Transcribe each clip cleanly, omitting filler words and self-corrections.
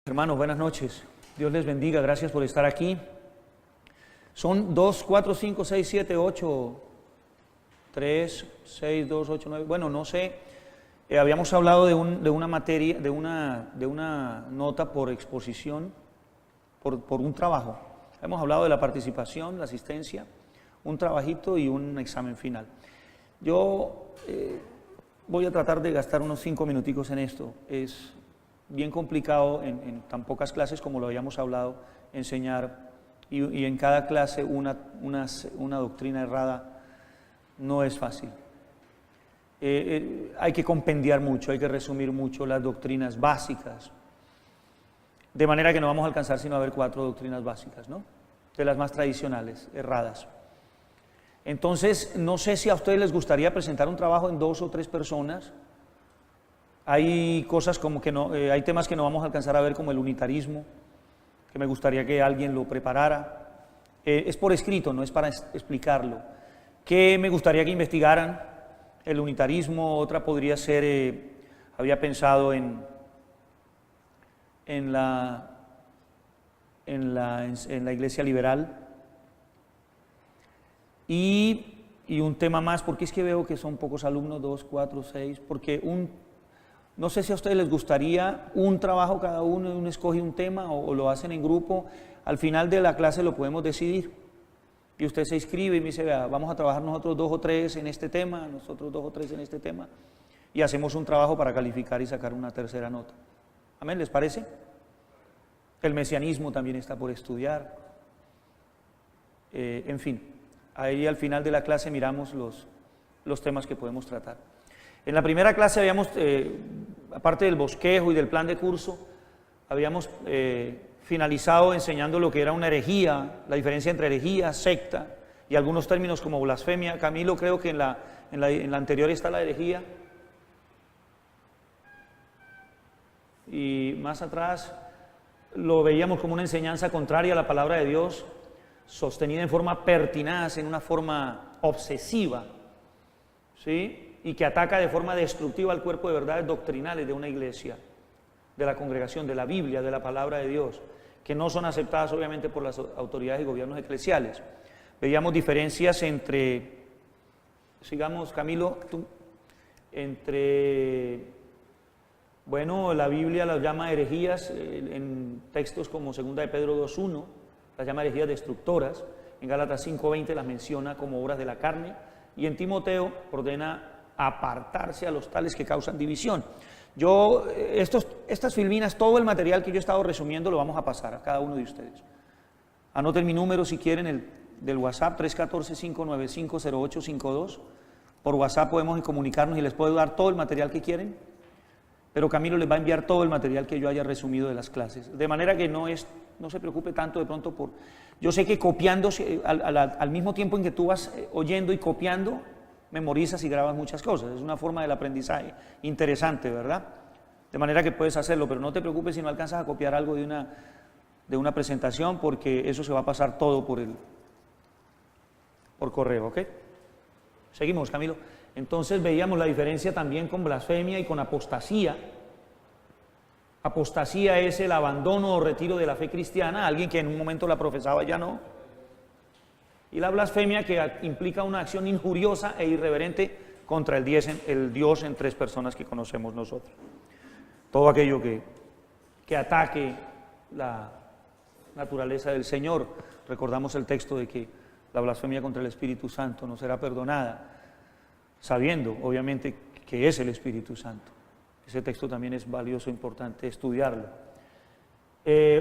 Hermanos, buenas noches. Dios les bendiga. Gracias por estar aquí. Son 2, 4, 5, 6, 7, 8, 3, 6, 2, 8, 9. Bueno, no sé. Habíamos hablado de una materia, de una nota por exposición, por un trabajo. Hemos hablado de la participación, la asistencia, un trabajito y un examen final. Yo voy a tratar de gastar unos 5 minuticos en esto. Es bien complicado en tan pocas clases como lo habíamos hablado, enseñar y en cada clase una doctrina errada no es fácil. Hay que compendiar mucho, hay que resumir mucho las doctrinas básicas, de manera que no vamos a alcanzar sino a ver 4 doctrinas básicas, ¿no? De las más tradicionales, erradas. Entonces, no sé si a ustedes les gustaría presentar un trabajo en 2 o 3 personas. Hay cosas como que no, hay temas que no vamos a alcanzar a ver, como el unitarismo, que me gustaría que alguien lo preparara. Es por escrito, no es para explicarlo. ¿Qué me gustaría que investigaran? El unitarismo. Otra podría ser, había pensado en la iglesia liberal. Y un tema más, porque es que veo que son pocos alumnos, 2, 4, 6, porque no sé si a ustedes les gustaría un trabajo cada uno escoge un tema o lo hacen en grupo. Al final de la clase lo podemos decidir. Y usted se inscribe y me dice, vea, vamos a trabajar nosotros 2 o 3 en este tema, nosotros 2 o 3 en este tema. Y hacemos un trabajo para calificar y sacar una tercera nota. ¿Amén? ¿Les parece? El mesianismo también está por estudiar. En fin, ahí al final de la clase miramos los temas que podemos tratar. En la primera clase habíamos, aparte del bosquejo y del plan de curso, habíamos finalizado enseñando lo que era una herejía, la diferencia entre herejía, secta y algunos términos como blasfemia. Camilo, creo que en la anterior está la herejía. Y más atrás lo veíamos como una enseñanza contraria a la palabra de Dios, sostenida en forma pertinaz, en una forma obsesiva, ¿sí? Y que ataca de forma destructiva al cuerpo de verdades doctrinales de una iglesia, de la congregación, de la Biblia, de la palabra de Dios, que no son aceptadas obviamente por las autoridades y gobiernos eclesiales. Veíamos diferencias entre, sigamos Camilo, bueno, la Biblia las llama herejías en textos como 2 de Pedro 2:1, las llama herejías destructoras, en Gálatas 5:20 las menciona como obras de la carne, y en Timoteo ordena apartarse a los tales que causan división. Estas filminas, todo el material que yo he estado resumiendo lo vamos a pasar a cada uno de ustedes. Anoten mi número si quieren, del WhatsApp, 314-595-0852. Por WhatsApp podemos comunicarnos y les puedo dar todo el material que quieren, pero Camilo les va a enviar todo el material que yo haya resumido de las clases. De manera que no se preocupe tanto de pronto por... Yo sé que copiando, al mismo tiempo en que tú vas oyendo y copiando, memorizas y grabas muchas cosas. Es una forma del aprendizaje interesante, ¿verdad? De manera que puedes hacerlo, pero no te preocupes si no alcanzas a copiar algo de una presentación, porque eso se va a pasar todo por correo, ¿ok? Seguimos, Camilo. Entonces veíamos la diferencia también con blasfemia y con apostasía. Apostasía es el abandono o retiro de la fe cristiana, alguien que en un momento la profesaba ya no. Y la blasfemia, que implica una acción injuriosa e irreverente contra el Dios en 3 personas que conocemos nosotros. Todo aquello que ataque la naturaleza del Señor. Recordamos el texto de que la blasfemia contra el Espíritu Santo no será perdonada, sabiendo obviamente que es el Espíritu Santo. Ese texto también es valioso, importante estudiarlo.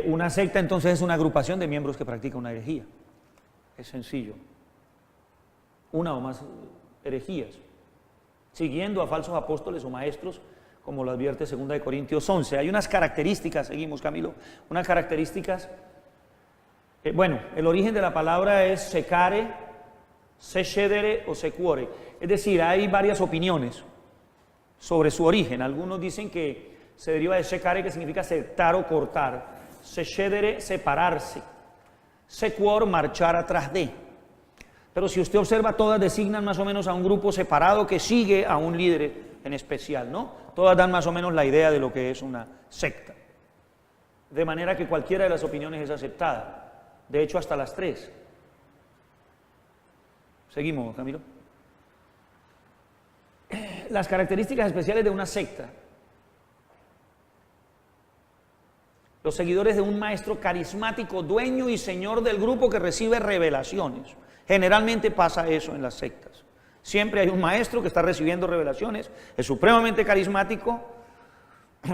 Una secta entonces es una agrupación de miembros que practica una herejía. Es sencillo. Una o más herejías, siguiendo a falsos apóstoles o maestros, como lo advierte 2 de Corintios 11. Hay unas características, seguimos Camilo, unas características. Bueno, el origen de la palabra es secare, secedere o secuore. Es decir, hay varias opiniones sobre su origen. Algunos dicen que se deriva de secare, que significa sectar o cortar. Secedere, separarse. Secuor, marchar atrás de. Pero si usted observa, todas designan más o menos a un grupo separado que sigue a un líder en especial, ¿no? Todas dan más o menos la idea de lo que es una secta. de manera que cualquiera de las opiniones es aceptada. De hecho, hasta las 3. Seguimos, Camilo. Las características especiales de una secta. Los seguidores de un maestro carismático, dueño y señor del grupo que recibe revelaciones. Generalmente pasa eso en las sectas. Siempre hay un maestro que está recibiendo revelaciones, es supremamente carismático,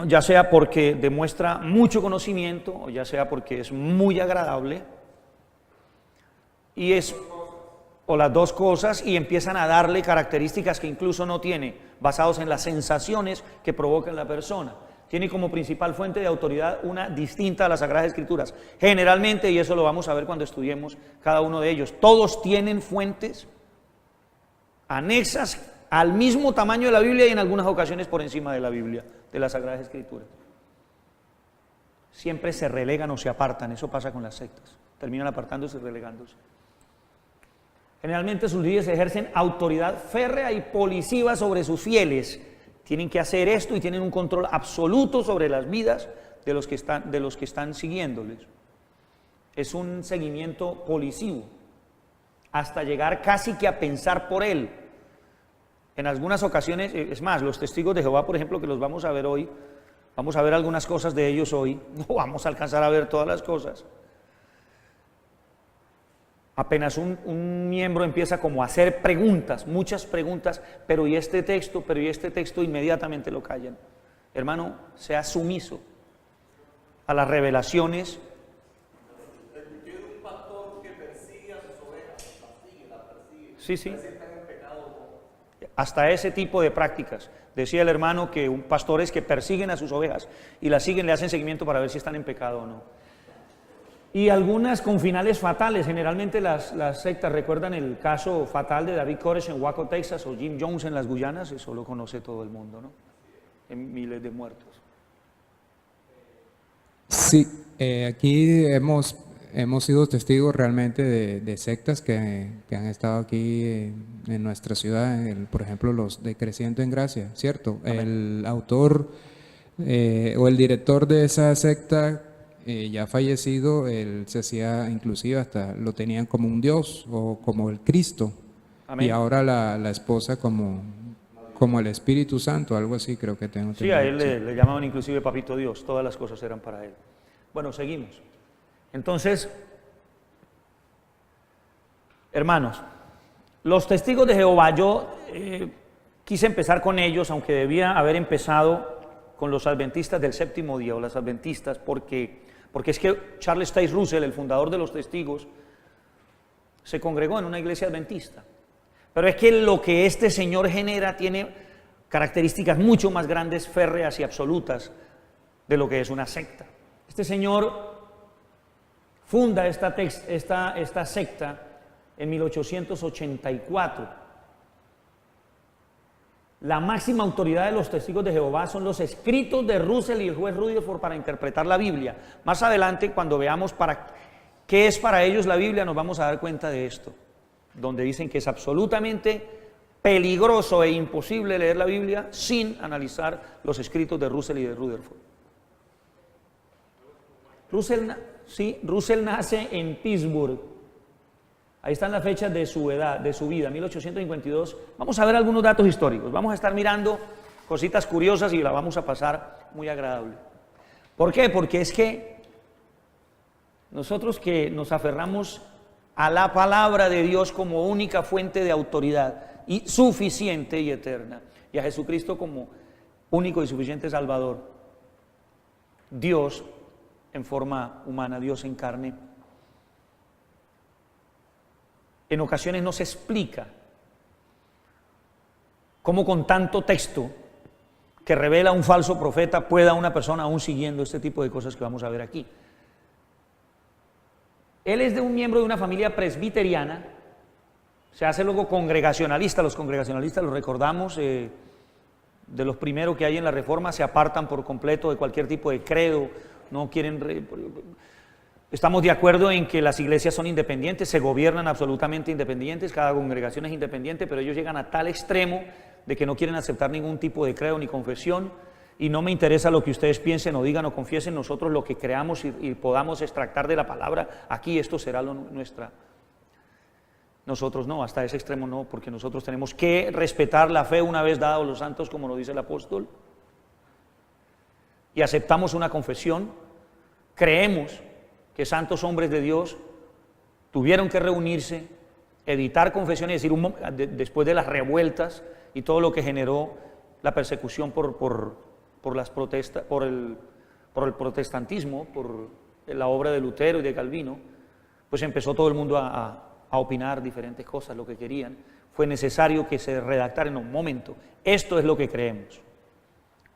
ya sea porque demuestra mucho conocimiento o ya sea porque es muy agradable, o las dos cosas, y empiezan a darle características que incluso no tiene, basados en las sensaciones que provoca en la persona. Tiene como principal fuente de autoridad una distinta a las Sagradas Escrituras. Generalmente, y eso lo vamos a ver cuando estudiemos cada uno de ellos, todos tienen fuentes anexas al mismo tamaño de la Biblia y en algunas ocasiones por encima de la Biblia, de las Sagradas Escrituras. Siempre se relegan o se apartan, eso pasa con las sectas, terminan apartándose y relegándose. Generalmente sus líderes ejercen autoridad férrea y policiva sobre sus fieles. Tienen que hacer esto y tienen un control absoluto sobre las vidas de los que están siguiéndoles. Es un seguimiento policivo, hasta llegar casi que a pensar por él. En algunas ocasiones, es más, los testigos de Jehová, por ejemplo, que los vamos a ver hoy, vamos a ver algunas cosas de ellos hoy, no vamos a alcanzar a ver todas las cosas. Apenas un miembro empieza como a hacer preguntas, muchas preguntas, pero y este texto, inmediatamente lo callan. Hermano, sea sumiso a las revelaciones. Escuché de un pastor que persigue a sus ovejas, la persigue. Sí. Hasta ese tipo de prácticas. Decía el hermano que pastores que persiguen a sus ovejas y las siguen, le hacen seguimiento para ver si están en pecado o no. Y algunas con finales fatales. Generalmente las sectas recuerdan el caso fatal de David Koresh en Waco, Texas, o Jim Jones en las Guyanas. Eso lo conoce todo el mundo, ¿no? En miles de muertos. Sí, aquí hemos sido testigos realmente de sectas que han estado aquí en nuestra ciudad, por ejemplo los de Creciendo en Gracia, ¿cierto? Amén. El autor o el director de esa secta ya fallecido, él se hacía, inclusive hasta lo tenían como un dios o como el Cristo. Amén. Y ahora la esposa como el Espíritu Santo, algo así creo que tengo. Sí, a él le llamaban inclusive Papito Dios, todas las cosas eran para él. Bueno, seguimos. Entonces, hermanos, los testigos de Jehová, yo quise empezar con ellos, aunque debía haber empezado con los adventistas del séptimo día o las adventistas, porque es que Charles Taze Russell, el fundador de los testigos, se congregó en una iglesia adventista. Pero es que lo que este señor genera tiene características mucho más grandes, férreas y absolutas de lo que es una secta. Este señor funda esta secta en 1884. La máxima autoridad de los testigos de Jehová son los escritos de Russell y el juez Rutherford para interpretar la Biblia. Más adelante, cuando veamos qué es para ellos la Biblia, nos vamos a dar cuenta de esto, donde dicen que es absolutamente peligroso e imposible leer la Biblia sin analizar los escritos de Russell y de Rutherford. Russell nace en Pittsburgh. Ahí están las fechas de su vida, 1852. Vamos a ver algunos datos históricos. Vamos a estar mirando cositas curiosas y la vamos a pasar muy agradable. ¿Por qué? Porque es que nosotros que nos aferramos a la palabra de Dios como única fuente de autoridad y suficiente y eterna, y a Jesucristo como único y suficiente Salvador, Dios en forma humana, Dios en carne, en ocasiones no se explica cómo con tanto texto que revela un falso profeta pueda una persona aún siguiendo este tipo de cosas que vamos a ver aquí. Él es de un miembro de una familia presbiteriana, se hace luego congregacionalista. Los congregacionalistas, los recordamos, de los primeros que hay en la Reforma, se apartan por completo de cualquier tipo de credo, no quieren... Estamos de acuerdo en que las iglesias son independientes, se gobiernan absolutamente independientes, cada congregación es independiente, pero ellos llegan a tal extremo de que no quieren aceptar ningún tipo de credo ni confesión, y no me interesa lo que ustedes piensen o digan o confiesen, nosotros lo que creamos y podamos extractar de la palabra, aquí esto será nuestra. Nosotros no, hasta ese extremo no, porque nosotros tenemos que respetar la fe una vez dada a los santos, como lo dice el apóstol, y aceptamos una confesión, creemos que santos hombres de Dios tuvieron que reunirse, editar confesiones, es decir, después de las revueltas y todo lo que generó la persecución por las protestas, por el protestantismo, por la obra de Lutero y de Calvino, pues empezó todo el mundo a opinar diferentes cosas, lo que querían. Fue necesario que se redactara en un momento. Esto es lo que creemos.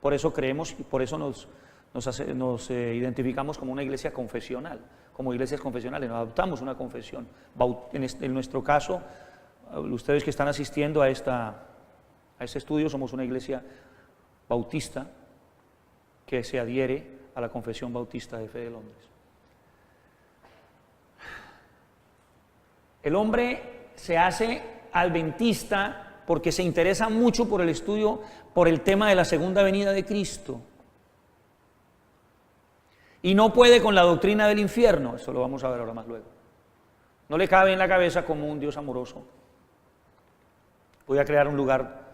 Por eso creemos y por eso nos identificamos como una iglesia confesional, como iglesias confesionales, nos adoptamos una confesión. En nuestro caso, ustedes que están asistiendo a este estudio, somos una iglesia bautista que se adhiere a la Confesión Bautista de Fe de Londres. El hombre se hace adventista porque se interesa mucho por el estudio, por el tema de la segunda venida de Cristo. Y no puede con la doctrina del infierno, eso lo vamos a ver ahora más luego. No le cabe en la cabeza como un Dios amoroso voy a crear un lugar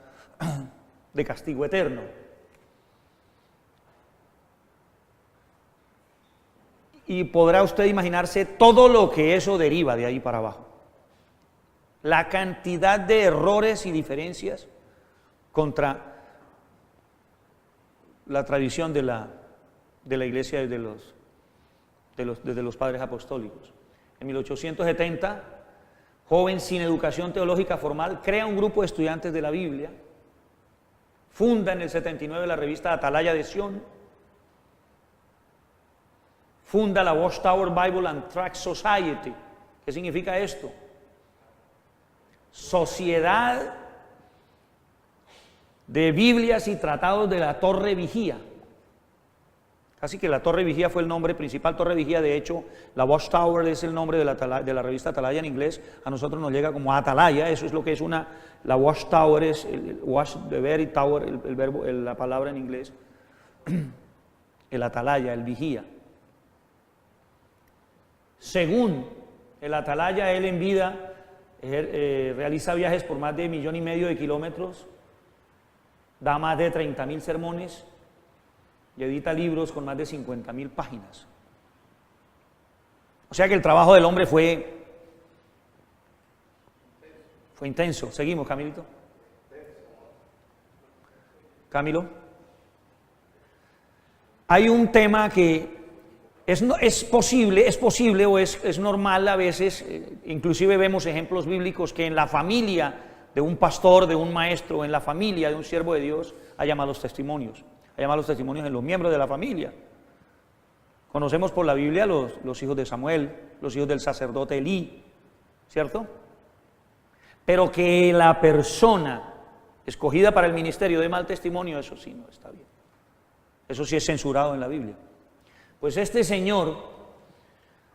de castigo eterno. Y podrá usted imaginarse todo lo que eso deriva de ahí para abajo. La cantidad de errores y diferencias contra la tradición de la iglesia desde los padres apostólicos. En 1870, joven sin educación teológica formal, crea un grupo de estudiantes de la Biblia, funda en el 79 la revista Atalaya de Sion, funda la Watchtower Bible and Tract Society. ¿Qué significa esto? Sociedad de Biblias y tratados de la Torre Vigía. Así que la Torre Vigía fue el nombre principal. Torre Vigía, de hecho, la Watchtower es el nombre de la revista Atalaya en inglés. A nosotros nos llega como Atalaya. Eso es lo que es la Watchtower, es el Watch, the very tower, el verbo, la palabra en inglés. El Atalaya, el vigía. Según el Atalaya, él en vida realiza viajes por más de 1,5 millones de kilómetros, da más de 30,000 sermones y edita libros con más de 50,000 páginas. O sea que el trabajo del hombre fue intenso. Seguimos, Camilito. Camilo. Hay un tema que es posible o es normal a veces, inclusive vemos ejemplos bíblicos que en la familia de un pastor, de un maestro, en la familia de un siervo de Dios, hay malos testimonios. Hay malos testimonios en los miembros de la familia. Conocemos por la Biblia los hijos de Samuel, los hijos del sacerdote Elí, ¿cierto? Pero que la persona escogida para el ministerio dé mal testimonio, eso sí no está bien. Eso sí es censurado en la Biblia. Pues este señor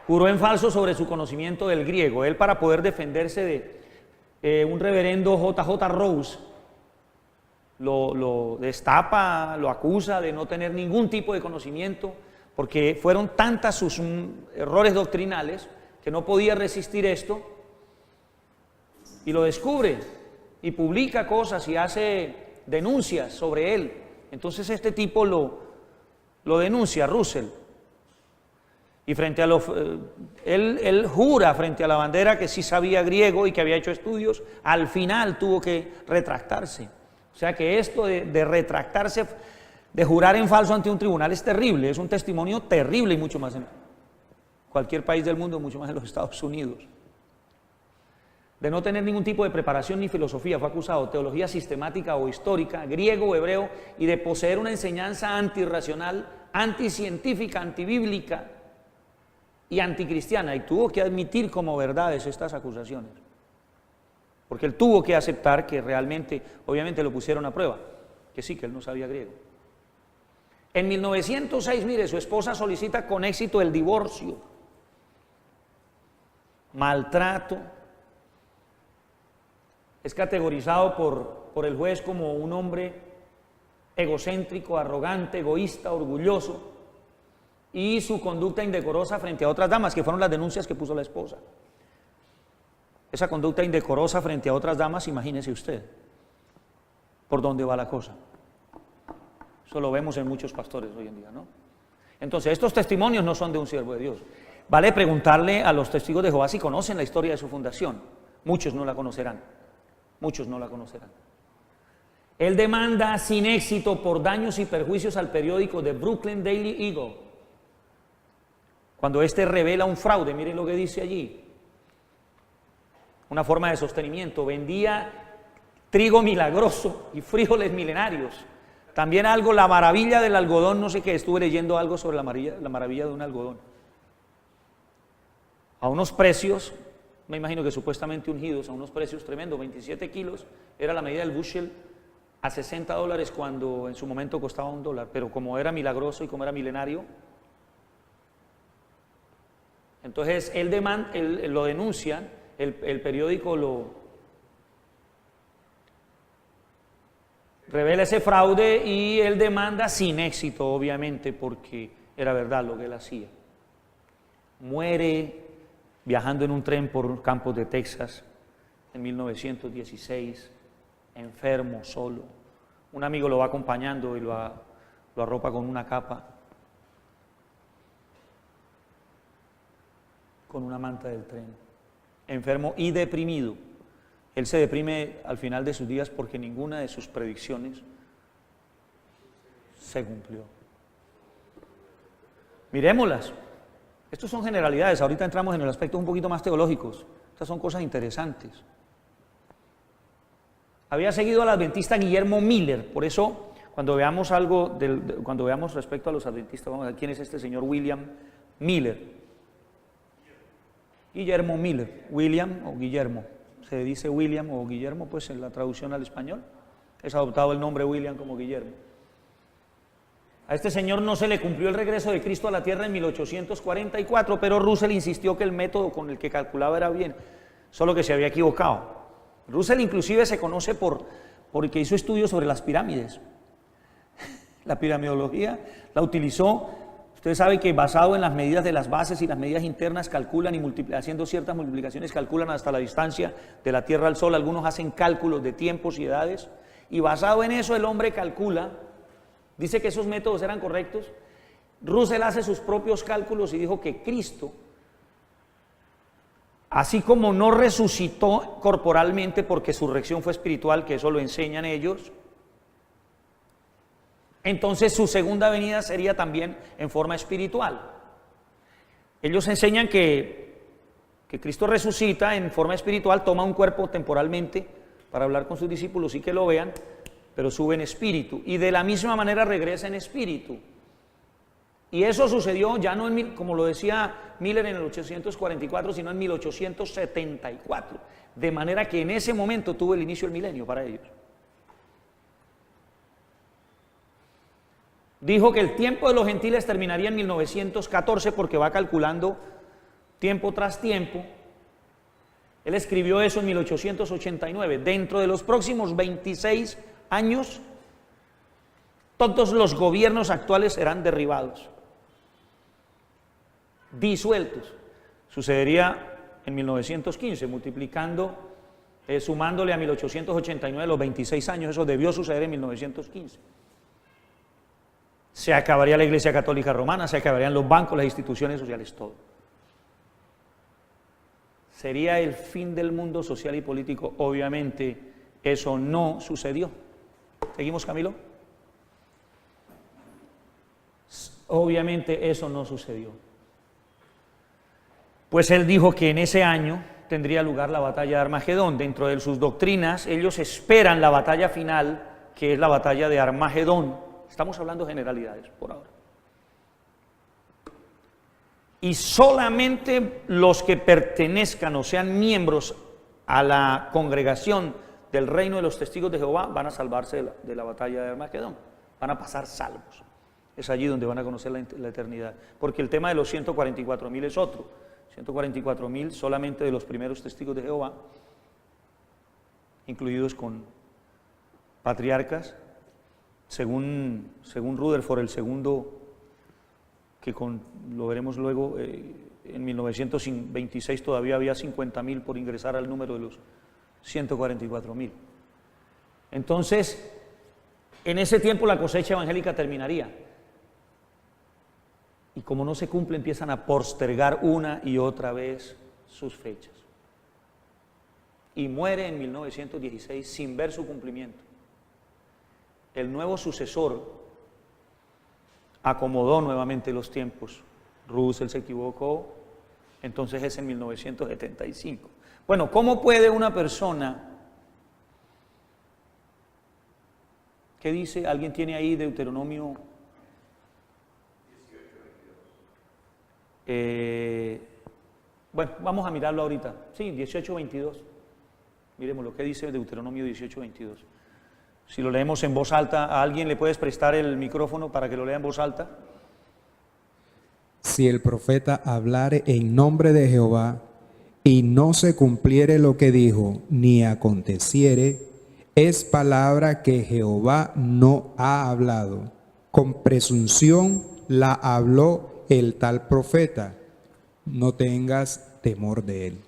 juró en falso sobre su conocimiento del griego. Él, para poder defenderse de un reverendo J.J. Rose, lo destapa, lo acusa de no tener ningún tipo de conocimiento, porque fueron tantas sus errores doctrinales que no podía resistir esto, y lo descubre y publica cosas y hace denuncias sobre él. Entonces este tipo lo denuncia, Russell, y frente a él jura frente a la bandera que sí sabía griego y que había hecho estudios. Al final tuvo que retractarse. O sea que esto de retractarse, de jurar en falso ante un tribunal es terrible, es un testimonio terrible, y mucho más en cualquier país del mundo, mucho más en los Estados Unidos. De no tener ningún tipo de preparación ni filosofía, fue acusado de teología sistemática o histórica, griego o hebreo, y de poseer una enseñanza antirracional, anticientífica, antibíblica y anticristiana, y tuvo que admitir como verdades estas acusaciones, porque él tuvo que aceptar que realmente, obviamente lo pusieron a prueba, que sí, que él no sabía griego. En 1906, mire, su esposa solicita con éxito el divorcio, maltrato, es categorizado por el juez como un hombre egocéntrico, arrogante, egoísta, orgulloso, y su conducta indecorosa frente a otras damas, que fueron las denuncias que puso la esposa. Esa conducta indecorosa frente a otras damas, imagínese usted por dónde va la cosa. Eso lo vemos en muchos pastores hoy en día, ¿no? Entonces, estos testimonios no son de un siervo de Dios. Vale preguntarle a los testigos de Jehová si conocen la historia de su fundación. Muchos no la conocerán. Muchos no la conocerán. Él demanda sin éxito por daños y perjuicios al periódico The Brooklyn Daily Eagle. Cuando éste revela un fraude, miren lo que dice allí. Una forma de sostenimiento. Vendía trigo milagroso y frijoles milenarios. También algo, la maravilla del algodón, no sé qué, estuve leyendo algo sobre la maravilla de un algodón. A unos precios, me imagino que supuestamente ungidos, a unos precios tremendos, 27 kilos, era la medida del bushel a $60 cuando en su momento costaba $1, pero como era milagroso y como era milenario, entonces él lo denuncia, el periódico lo revela ese fraude y él demanda sin éxito, obviamente, porque era verdad lo que él hacía. Muere viajando en un tren por campos de Texas en 1916, enfermo, solo. Un amigo lo va acompañando y lo arropa con una capa, con una manta del tren, enfermo y deprimido. Él se deprime al final de sus días porque ninguna de sus predicciones se cumplió. Mirémoslas. Estos son generalidades, ahorita entramos en el aspecto un poquito más teológicos. Estas son cosas interesantes. Había seguido al adventista Guillermo Miller, por eso cuando veamos cuando veamos respecto a los adventistas, vamos a ver quién es este señor William Miller. Guillermo Miller, William o Guillermo. Se dice William o Guillermo, pues en la traducción al español es adoptado el nombre William como Guillermo. A este señor no se le cumplió el regreso de Cristo a la tierra en 1844, pero Russell insistió que el método con el que calculaba era bien, solo que se había equivocado. Russell inclusive se conoce porque hizo estudios sobre las pirámides. La piramidología la utilizó. Usted sabe que basado en las medidas de las bases y las medidas internas calculan y haciendo ciertas multiplicaciones calculan hasta la distancia de la Tierra al Sol. Algunos hacen cálculos de tiempos y edades y basado en eso el hombre calcula, dice que esos métodos eran correctos. Russell hace sus propios cálculos y dijo que Cristo, así como no resucitó corporalmente porque su resurrección fue espiritual, que eso lo enseñan ellos, entonces su segunda venida sería también en forma espiritual. Ellos enseñan que Cristo resucita en forma espiritual, toma un cuerpo temporalmente para hablar con sus discípulos y que lo vean, pero sube en espíritu y de la misma manera regresa en espíritu. Y eso sucedió ya no como lo decía Miller en el 844, sino en 1874, de manera que en ese momento tuvo el inicio del milenio para ellos. Dijo que el tiempo de los gentiles terminaría en 1914 porque va calculando tiempo tras tiempo. Él escribió eso en 1889. Dentro de los próximos 26 años, todos los gobiernos actuales serán derribados, disueltos. Sucedería en 1915, sumándole a 1889 los 26 años, eso debió suceder en 1915. Se acabaría la Iglesia Católica Romana, se acabarían los bancos, las instituciones sociales, todo. Sería el fin del mundo social y político. Obviamente eso no sucedió. ¿Seguimos, Camilo? Obviamente eso no sucedió. Pues él dijo que en ese año tendría lugar la batalla de Armagedón. Dentro de sus doctrinas, ellos esperan la batalla final, que es la batalla de Armagedón. Estamos hablando de generalidades por ahora. Y solamente los que pertenezcan o sean miembros a la congregación del reino de los testigos de Jehová van a salvarse de la batalla de Armagedón, van a pasar salvos. Es allí donde van a conocer la eternidad, porque el tema de los 144.000 es otro. 144.000 solamente de los primeros testigos de Jehová, incluidos con patriarcas según Rutherford, el segundo, que lo veremos luego, en 1926 todavía había 50.000 por ingresar al número de los 144.000. Entonces, en ese tiempo la cosecha evangélica terminaría. Y como no se cumple, empiezan a postergar una y otra vez sus fechas. Y muere en 1916 sin ver su cumplimiento. El nuevo sucesor acomodó nuevamente los tiempos. Russell se equivocó, entonces es en 1975. Bueno, ¿cómo puede una persona... ¿Qué dice? ¿Alguien tiene ahí Deuteronomio? Bueno, vamos a mirarlo ahorita. Sí, 18:22. Miremos lo que dice Deuteronomio 18:22. Si lo leemos en voz alta, ¿a alguien le puedes prestar el micrófono para que lo lea en voz alta? Si el profeta hablare en nombre de Jehová y no se cumpliere lo que dijo, ni aconteciere, es palabra que Jehová no ha hablado. Con presunción la habló el tal profeta. No tengas temor de él.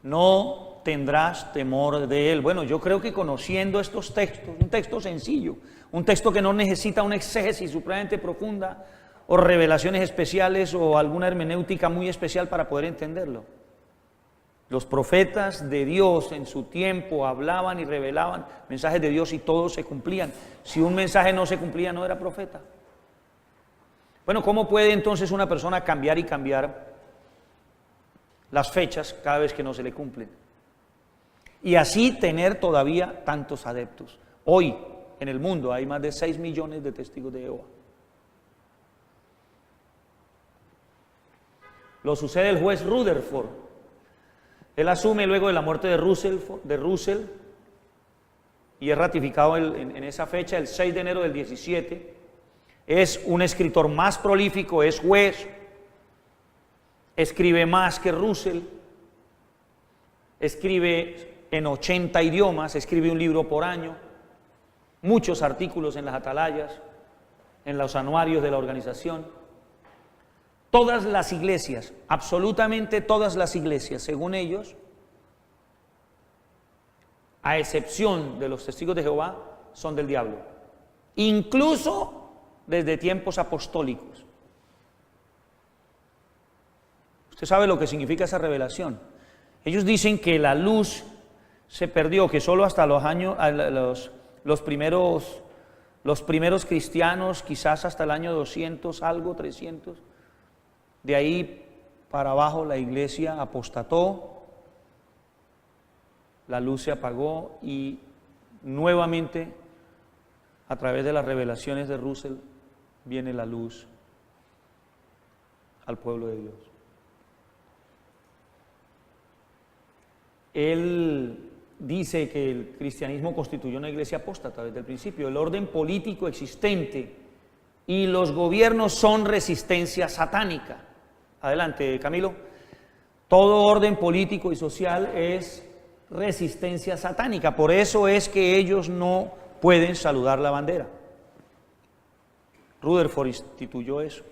No tendrás temor de él. Bueno, yo creo que conociendo estos textos, un texto sencillo, un texto que no necesita una exégesis supremamente profunda o revelaciones especiales o alguna hermenéutica muy especial para poder entenderlo. Los profetas de Dios en su tiempo hablaban y revelaban mensajes de Dios y todos se cumplían. Si un mensaje no se cumplía, no era profeta. Bueno, ¿cómo puede entonces una persona cambiar y cambiar las fechas cada vez que no se le cumplen? Y así tener todavía tantos adeptos. Hoy en el mundo hay más de 6 millones de testigos de Jehová. Lo sucede el juez Rutherford. Él asume luego de la muerte de Russell y es ratificado en esa fecha, el 6 de enero del 17. Es un escritor más prolífico, es juez, escribe más que Russell, escribe en 80 idiomas, escribe un libro por año, muchos artículos en las atalayas, en los anuarios de la organización. Todas las iglesias, absolutamente todas las iglesias, según ellos, a excepción de los testigos de Jehová, son del diablo. Incluso desde tiempos apostólicos. Usted sabe lo que significa esa revelación. Ellos dicen que la luz se perdió, que solo hasta los primeros cristianos, quizás hasta el año 200 algo, 300, de ahí para abajo la iglesia apostató, la luz se apagó y nuevamente a través de las revelaciones de Russell viene la luz al pueblo de Dios. Él dice que el cristianismo constituyó una iglesia apóstata desde el principio. El orden político existente y los gobiernos son resistencia satánica. Adelante, Camilo. Todo orden político y social es resistencia satánica. Por eso es que ellos no pueden saludar la bandera. Rutherford instituyó eso,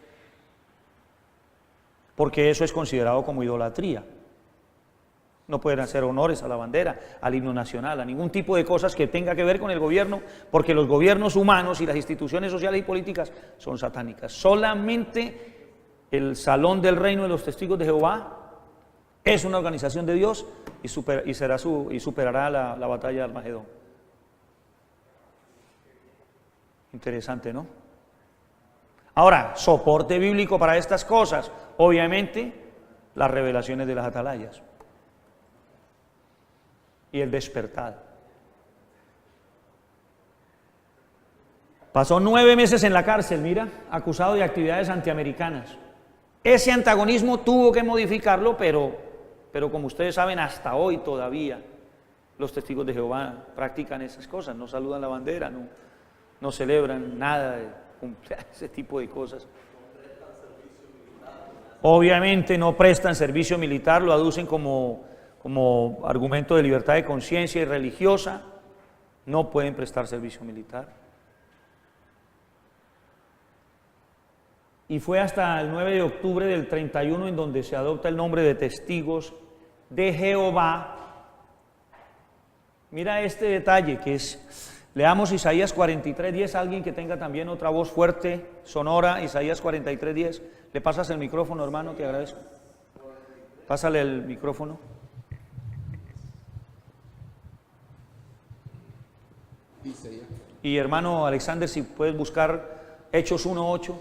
porque eso es considerado como idolatría. No pueden hacer honores a la bandera, al himno nacional, a ningún tipo de cosas que tenga que ver con el gobierno, porque los gobiernos humanos y las instituciones sociales y políticas son satánicas. Solamente el Salón del Reino de los Testigos de Jehová es una organización de Dios y superará la batalla de Armagedón. Interesante, ¿no? Ahora, soporte bíblico para estas cosas, obviamente, las revelaciones de las atalayas y el despertar. Pasó 9 meses en la cárcel, mira, acusado de actividades antiamericanas. Ese antagonismo tuvo que modificarlo, pero como ustedes saben, hasta hoy todavía los testigos de Jehová practican esas cosas, no saludan la bandera, no celebran nada de ese tipo de cosas. Obviamente no prestan servicio militar, lo aducen como argumento de libertad de conciencia y religiosa. No pueden prestar servicio militar. y fue hasta el 9 de octubre del 31 en donde se adopta el nombre de testigos de Jehová. Mira este detalle que es, leamos Isaías 43:10, alguien que tenga también otra voz fuerte, sonora, Isaías 43:10. ¿Le pasas el micrófono, hermano? Te agradezco. Pásale el micrófono. Y hermano Alexander, si puedes buscar Hechos 1:8.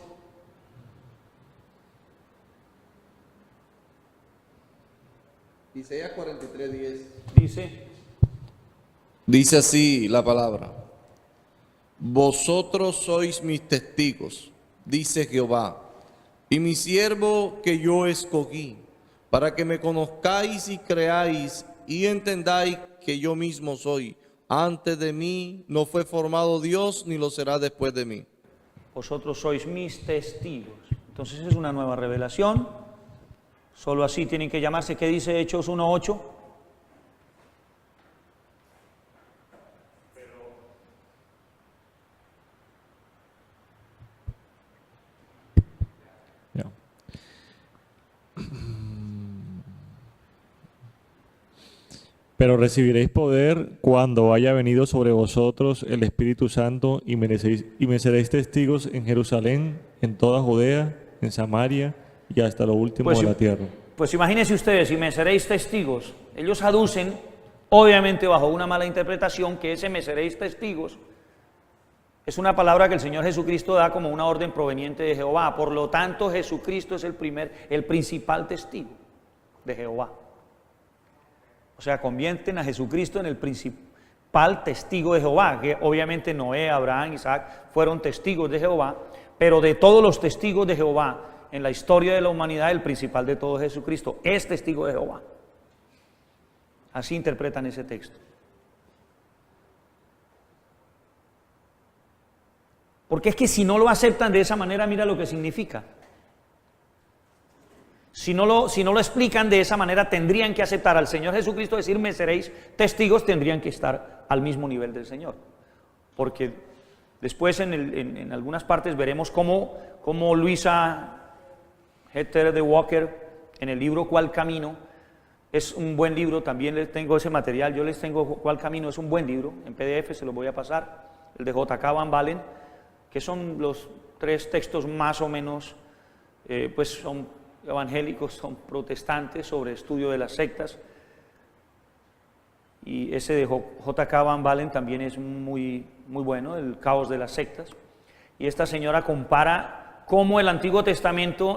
Isaías 43:10. Dice así la palabra: vosotros sois mis testigos, dice Jehová, y mi siervo que yo escogí, para que me conozcáis y creáis y entendáis que yo mismo soy. Antes de mí no fue formado Dios, ni lo será después de mí. Vosotros sois mis testigos. Entonces es una nueva revelación. Solo así tienen que llamarse. ¿Qué dice Hechos 1:8? Pero recibiréis poder cuando haya venido sobre vosotros el Espíritu Santo y me seréis testigos en Jerusalén, en toda Judea, en Samaria y hasta lo último de la tierra. Pues imagínense ustedes, y me seréis testigos. Ellos aducen, obviamente bajo una mala interpretación, que ese me seréis testigos es una palabra que el Señor Jesucristo da como una orden proveniente de Jehová. Por lo tanto, Jesucristo es el principal testigo de Jehová. O sea, convierten a Jesucristo en el principal testigo de Jehová, que obviamente Noé, Abraham, Isaac fueron testigos de Jehová, pero de todos los testigos de Jehová en la historia de la humanidad, el principal de todos, Jesucristo, es testigo de Jehová. Así interpretan ese texto. Porque es que si no lo aceptan de esa manera, mira lo que significa. Si no lo explican de esa manera, tendrían que aceptar al Señor Jesucristo, decir, me seréis testigos, tendrían que estar al mismo nivel del Señor. Porque después en algunas partes veremos cómo Luisa Heather de Walker, en el libro ¿Cuál Camino? Es un buen libro, también les tengo ese material, yo les tengo ¿Cuál Camino? Es un buen libro, en PDF se los voy a pasar, el de J.K. Van Balen, que son los 3 textos más o menos, pues son evangélicos, son protestantes, sobre estudio de las sectas, y ese de J.K. Van Balen también es muy bueno, el caos de las sectas, y esta señora compara cómo el Antiguo Testamento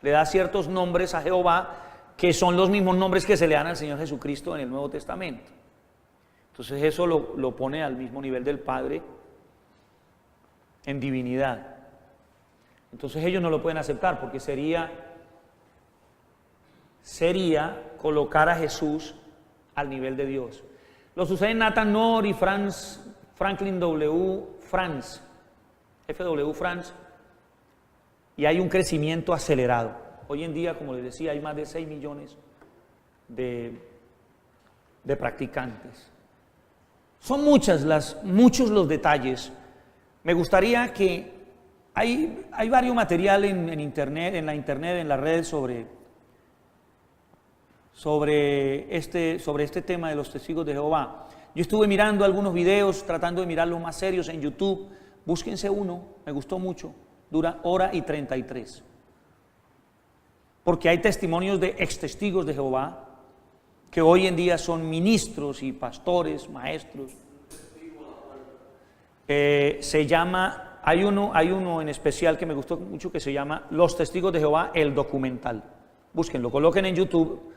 le da ciertos nombres a Jehová, que son los mismos nombres que se le dan al Señor Jesucristo en el Nuevo Testamento. Entonces eso lo pone al mismo nivel del Padre en divinidad. Entonces ellos no lo pueden aceptar porque sería colocar a Jesús al nivel de Dios. Lo sucede en Nathan Knorr y Franklin W. France, F.W. France, y hay un crecimiento acelerado. Hoy en día, como les decía, hay más de 6 millones de practicantes. Son muchos los detalles. Me gustaría que hay varios material en internet, en la red sobre este tema de los testigos de Jehová. Yo estuve mirando algunos videos, tratando de mirarlos más serios en YouTube. Búsquense uno, me gustó mucho, dura 1:33. Porque hay testimonios de ex testigos de Jehová que hoy en día son ministros y pastores, maestros. Hay uno en especial que me gustó mucho que se llama Los Testigos de Jehová, el documental. Búsquenlo, coloquen en YouTube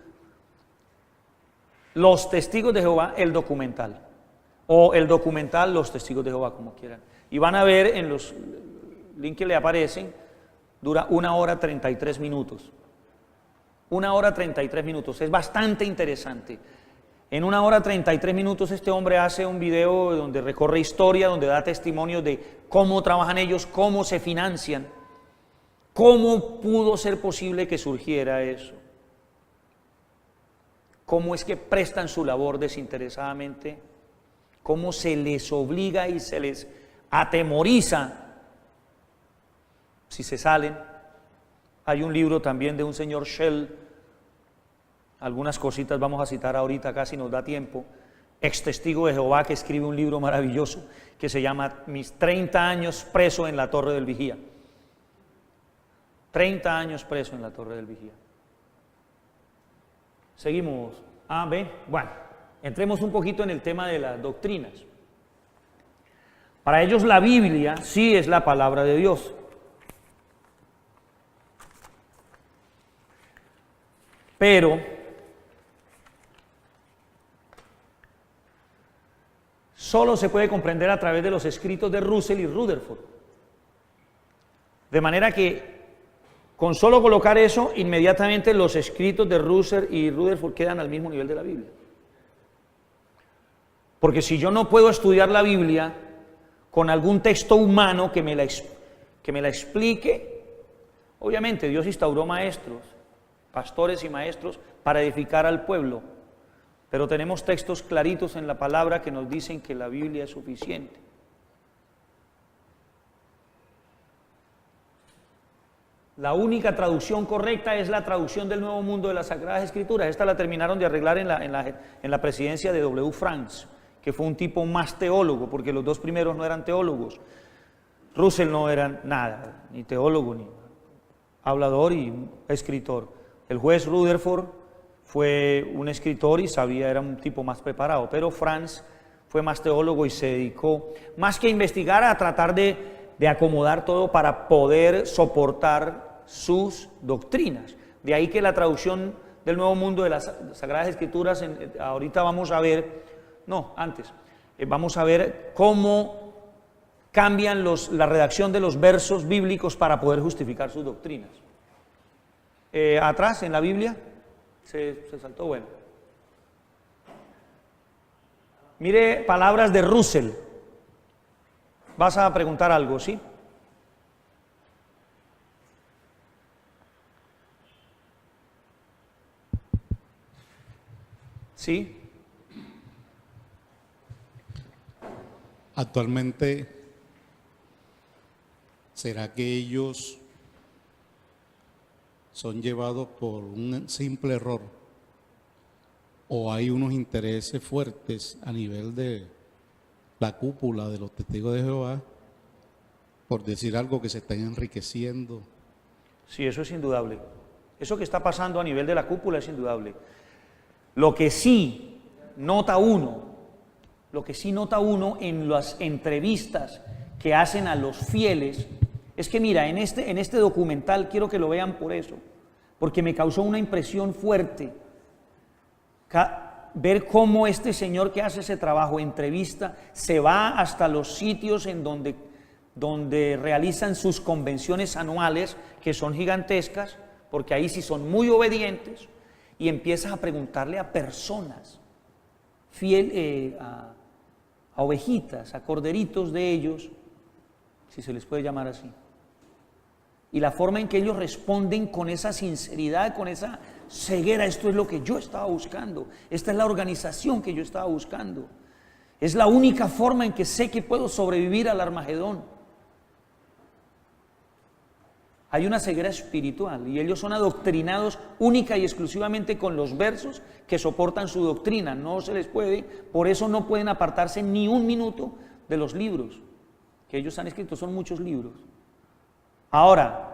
Los Testigos de Jehová, el documental, o el documental Los Testigos de Jehová, como quieran, y van a ver en los links que le aparecen, dura 1:33 minutos. 1:33 minutos, es bastante interesante. En 1:33 minutos este hombre hace un video donde recorre historia, donde da testimonio de cómo trabajan ellos, cómo se financian, cómo pudo ser posible que surgiera eso, cómo es que prestan su labor desinteresadamente, cómo se les obliga y se les atemoriza si se salen. Hay un libro también de un señor Shell, algunas cositas vamos a citar ahorita, casi nos da tiempo, ex testigo de Jehová, que escribe un libro maravilloso que se llama Mis 30 años preso en la Torre del Vigía. 30 años preso en la Torre del Vigía. Seguimos. A, B. Bueno, entremos un poquito en el tema de las doctrinas. Para ellos la Biblia sí es la palabra de Dios. Pero solo se puede comprender a través de los escritos de Russell y Rutherford. De manera que con solo colocar eso, inmediatamente los escritos de Russell y Rutherford quedan al mismo nivel de la Biblia. Porque si yo no puedo estudiar la Biblia con algún texto humano que me la explique, obviamente Dios instauró maestros, pastores y maestros para edificar al pueblo, pero tenemos textos claritos en la palabra que nos dicen que la Biblia es suficiente. La única traducción correcta es la traducción del Nuevo Mundo de las Sagradas Escrituras. Esta la terminaron de arreglar en la presidencia de W. Franks, que fue un tipo más teólogo, porque los dos primeros no eran teólogos. Russell no era nada, ni teólogo, ni hablador y escritor. El juez Rutherford fue un escritor y sabía, era un tipo más preparado, pero Franks fue más teólogo y se dedicó, más que a investigar, a tratar de acomodar todo para poder soportar sus doctrinas. De ahí que la traducción del Nuevo Mundo de las Sagradas Escrituras, ahorita vamos a ver, vamos a ver cómo cambian la redacción de los versos bíblicos para poder justificar sus doctrinas. Atrás en la Biblia, se saltó, bueno. Mire palabras de Russell. Vas a preguntar algo, ¿sí? ¿Sí? Actualmente, ¿será que ellos son llevados por un simple error? ¿O hay unos intereses fuertes a nivel de la cúpula de los testigos de Jehová, por decir algo, que se están enriqueciendo? Sí, eso es indudable. Eso que está pasando a nivel de la cúpula es indudable. Lo que sí nota uno en las entrevistas que hacen a los fieles, es que mira, en este documental, quiero que lo vean por eso, porque me causó una impresión fuerte, ver cómo este señor que hace ese trabajo, entrevista, se va hasta los sitios en donde realizan sus convenciones anuales, que son gigantescas, porque ahí sí son muy obedientes, y empiezas a preguntarle a personas, a ovejitas, a corderitos de ellos, si se les puede llamar así, y la forma en que ellos responden con esa sinceridad, con esa ceguera: esto es lo que yo estaba buscando, esta es la organización que yo estaba buscando, es la única forma en que sé que puedo sobrevivir al Armagedón. Hay una ceguera espiritual y ellos son adoctrinados única y exclusivamente con los versos que soportan su doctrina. No se les puede, por eso no pueden apartarse ni un minuto de los libros que ellos han escrito, son muchos libros. Ahora,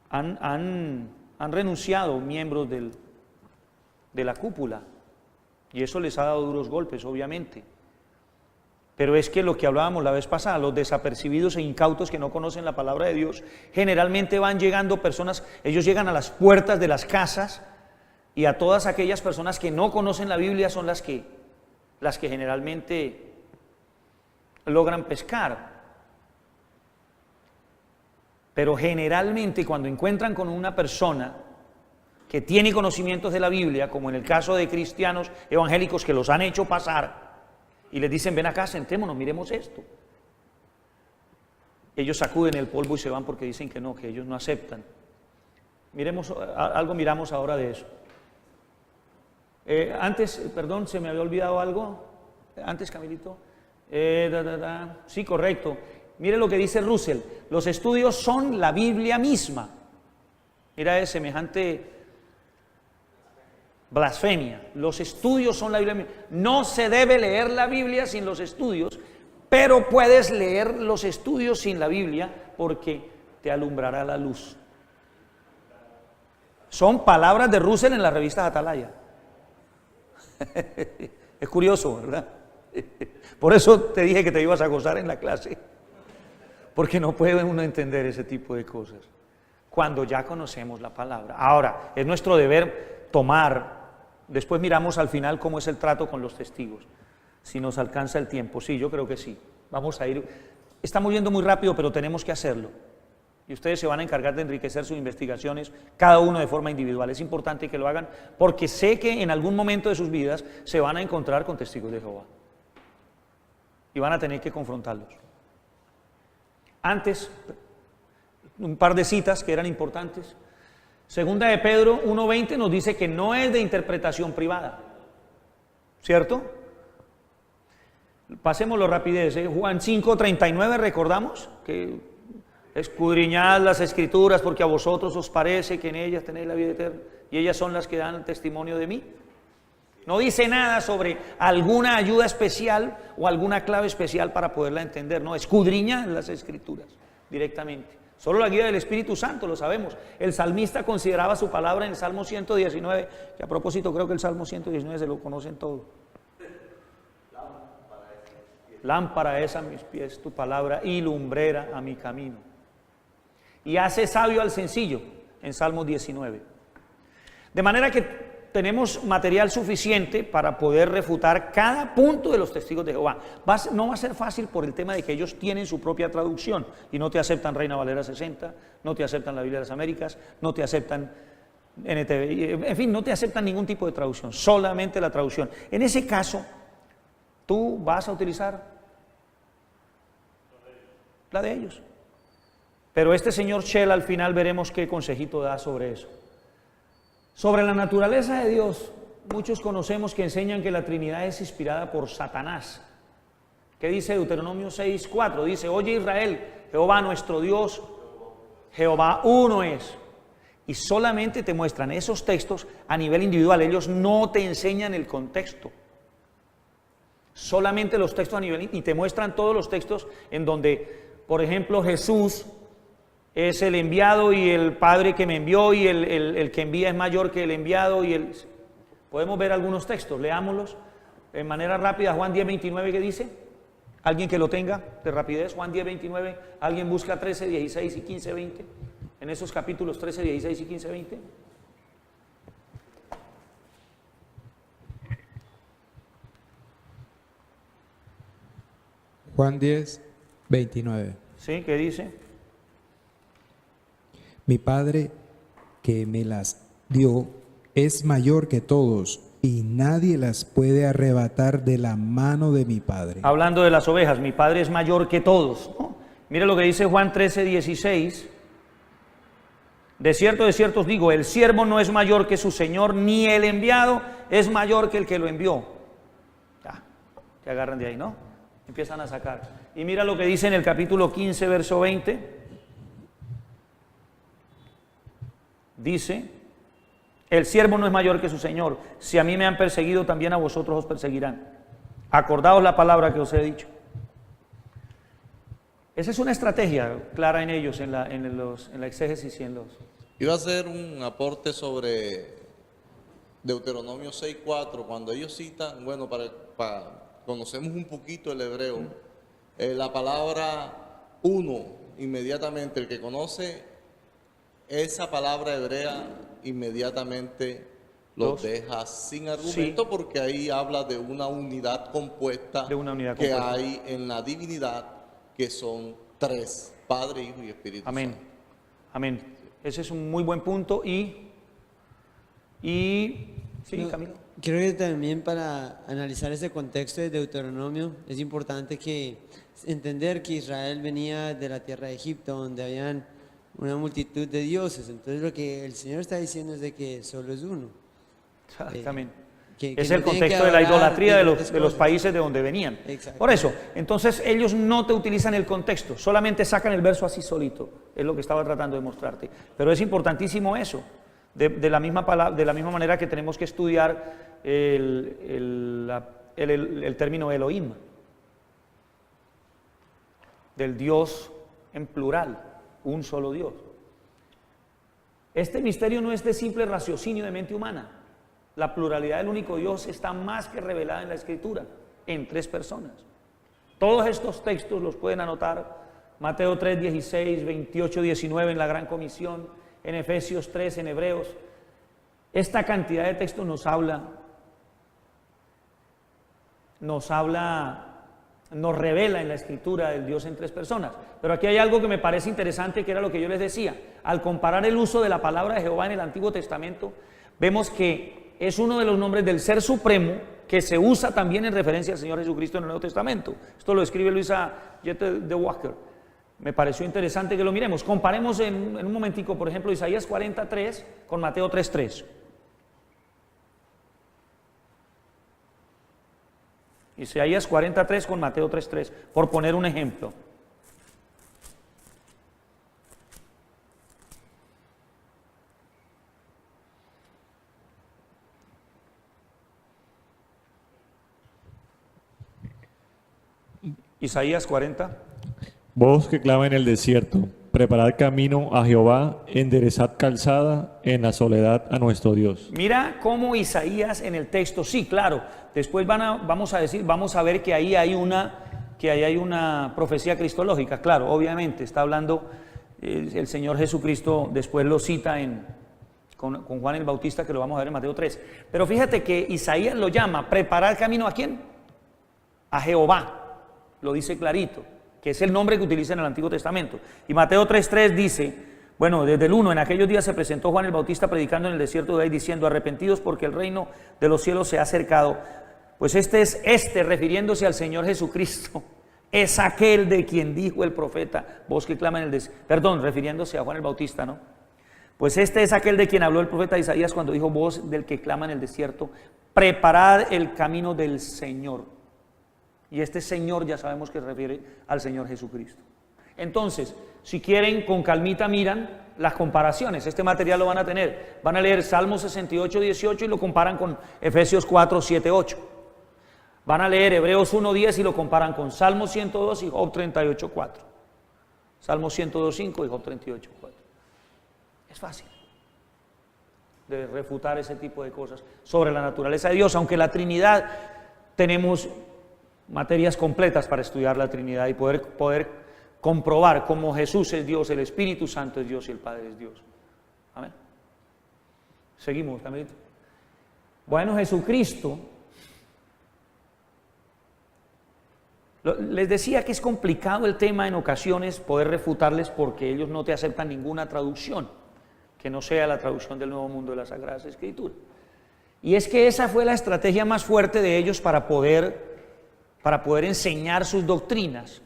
han renunciado miembros de la cúpula y eso les ha dado duros golpes, obviamente. Pero es que lo que hablábamos la vez pasada, los desapercibidos e incautos que no conocen la palabra de Dios, generalmente van llegando personas, ellos llegan a las puertas de las casas, y a todas aquellas personas que no conocen la Biblia son las que generalmente logran pescar. Pero generalmente cuando encuentran con una persona que tiene conocimientos de la Biblia, como en el caso de cristianos evangélicos que los han hecho pasar, y les dicen: ven acá, sentémonos, miremos esto, ellos sacuden el polvo y se van porque dicen que no, que ellos no aceptan. Miramos ahora de eso. Antes, perdón, se me había olvidado algo. Antes, Camilito. Sí, correcto. Mire lo que dice Russell, los estudios son la Biblia misma. Mira, es semejante blasfemia. Los estudios son la Biblia misma. No se debe leer la Biblia sin los estudios, pero puedes leer los estudios sin la Biblia porque te alumbrará la luz. Son palabras de Russell en la revista Atalaya. Es curioso, ¿verdad? Por eso te dije que te ibas a gozar en la clase, porque no puede uno entender ese tipo de cosas cuando ya conocemos la palabra. Ahora, es nuestro deber tomar, después miramos al final cómo es el trato con los testigos, si nos alcanza el tiempo. Sí, yo creo que sí, vamos a ir, estamos yendo muy rápido, pero tenemos que hacerlo. Y ustedes se van a encargar de enriquecer sus investigaciones, cada uno de forma individual. Es importante que lo hagan, porque sé que en algún momento de sus vidas se van a encontrar con testigos de Jehová. Y van a tener que confrontarlos. Antes, un par de citas que eran importantes. Segunda de Pedro 1:20 nos dice que no es de interpretación privada. ¿Cierto? Pasémoslo rapidez. Juan 5:39, recordamos que escudriñad las Escrituras porque a vosotros os parece que en ellas tenéis la vida eterna y ellas son las que dan testimonio de mí. No dice nada sobre alguna ayuda especial o alguna clave especial para poderla entender, no, escudriñad las Escrituras directamente. Solo la guía del Espíritu Santo, lo sabemos. El salmista consideraba su palabra en el Salmo 119, que a propósito creo que el Salmo 119 se lo conocen todo. Lámpara es a mis pies tu palabra y lumbrera a mi camino. Y hace sabio al sencillo, en Salmo 19. De manera que tenemos material suficiente para poder refutar cada punto de los testigos de Jehová. No va a ser fácil por el tema de que ellos tienen su propia traducción y no te aceptan Reina Valera 60, no te aceptan la Biblia de las Américas, no te aceptan NTV, en fin, no te aceptan ningún tipo de traducción, solamente la traducción. En ese caso, tú vas a utilizar la de ellos. Pero este señor Shell al final veremos qué consejito da sobre eso. Sobre la naturaleza de Dios, muchos conocemos que enseñan que la Trinidad es inspirada por Satanás. ¿Qué dice Deuteronomio 6:4? Dice, oye Israel, Jehová nuestro Dios, Jehová uno es. Y solamente te muestran esos textos a nivel individual, ellos no te enseñan el contexto. Solamente los textos a nivel, y te muestran todos los textos en donde, por ejemplo, Jesús es el enviado y el Padre que me envió y el que envía es mayor que el enviado podemos ver algunos textos, leámoslos en manera rápida. Juan 10:29, ¿qué dice? Alguien que lo tenga de rapidez, Juan 10:29, alguien busca 13, 16 y 15, 20, en esos capítulos 13, 16 y 15, 20. Juan 10:29. ¿Sí? ¿Qué dice? Mi Padre que me las dio es mayor que todos y nadie las puede arrebatar de la mano de mi Padre. Hablando de las ovejas, mi Padre es mayor que todos, ¿no? Mire lo que dice Juan 13:16. De cierto os digo, el siervo no es mayor que su Señor, ni el enviado es mayor que el que lo envió. Ya, te agarran de ahí, ¿no? Empiezan a sacar. Y mira lo que dice en el capítulo 15, verso 20. Dice, el siervo no es mayor que su Señor. Si a mí me han perseguido, también a vosotros os perseguirán. Acordaos la palabra que os he dicho. Esa es una estrategia clara en ellos, en la exégesis y en los... Iba a hacer un aporte sobre Deuteronomio 6:4, cuando ellos citan, bueno, conocemos un poquito el hebreo, la palabra uno, inmediatamente, el que conoce esa palabra hebrea, inmediatamente los deja sin argumento, sí, porque ahí habla de una unidad compuesta, que hay en la divinidad, que son tres, Padre, Hijo y Espíritu Amén. Santo. Amén. Ese es un muy buen punto sí, Camilo. Creo que también para analizar ese contexto de Deuteronomio es importante entender que Israel venía de la tierra de Egipto, donde habían una multitud de dioses. Entonces lo que el Señor está diciendo es de que solo es uno. Exactamente. Es no el tienen que contexto de la adorar idolatría de diferentes los cosas. países de donde venían. Exacto. Por eso, entonces ellos no te utilizan el contexto, solamente sacan el verso así solito. Es lo que estaba tratando de mostrarte. Pero es importantísimo eso. De la misma manera que tenemos que estudiar el término Elohim, del Dios en plural, un solo Dios. Este misterio no es de simple raciocinio de mente humana. La pluralidad del único Dios está más que revelada en la Escritura, en 3 personas. Todos estos textos los pueden anotar: Mateo 3, 16, 28, 19 en la Gran Comisión, en Efesios 3, en Hebreos. Esta cantidad de textos nos revela en la Escritura del Dios en 3 personas. Pero aquí hay algo que me parece interesante, que era lo que yo les decía. Al comparar el uso de la palabra de Jehová en el Antiguo Testamento, vemos que es uno de los nombres del Ser Supremo que se usa también en referencia al Señor Jesucristo en el Nuevo Testamento. Esto lo escribe Luisa Jette de Walker. Me pareció interesante que lo miremos. Comparemos en un momentico, por ejemplo, Isaías 43 con Mateo 3:3. Isaías 43 con Mateo 3:3, por poner un ejemplo. Isaías 40. Voz que clama en el desierto, preparad camino a Jehová, enderezad calzada en la soledad a nuestro Dios. Mira cómo Isaías en el texto, sí, claro, después vamos a ver que ahí hay una profecía cristológica, claro, obviamente, está hablando el Señor Jesucristo, después lo cita con Juan el Bautista, que lo vamos a ver en Mateo 3. Pero fíjate que Isaías lo llama, preparar camino ¿a quién? A Jehová. Lo dice clarito, que es el nombre que utiliza en el Antiguo Testamento. Y Mateo 3:3 dice, bueno, desde el 1, en aquellos días se presentó Juan el Bautista predicando en el desierto de ahí, diciendo: arrepentidos porque el reino de los cielos se ha acercado. Pues refiriéndose al Señor Jesucristo, es aquel de quien dijo el profeta, voz que clama en el desierto, refiriéndose a Juan el Bautista, ¿no? Pues es aquel de quien habló el profeta Isaías cuando dijo: voz del que clama en el desierto, preparad el camino del Señor. Y este Señor ya sabemos que se refiere al Señor Jesucristo. Entonces, si quieren, con calmita miran las comparaciones. Este material lo van a tener. Van a leer Salmo 68, 18 y lo comparan con Efesios 4, 7, 8. Van a leer Hebreos 1, 10 y lo comparan con Salmo 102 y Job 38, 4. Salmo 102, 5 y Job 38, 4. Es fácil de refutar ese tipo de cosas sobre la naturaleza de Dios, aunque la Trinidad tenemos materias completas para estudiar la Trinidad y poder comprobar cómo Jesús es Dios, el Espíritu Santo es Dios y el Padre es Dios. Amén. Seguimos, Camilito. Bueno, Jesucristo, les decía que es complicado el tema en ocasiones poder refutarles porque ellos no te aceptan ninguna traducción que no sea la traducción del Nuevo Mundo de las Sagradas Escrituras. Y es que esa fue la estrategia más fuerte de ellos para poder enseñar sus doctrinas.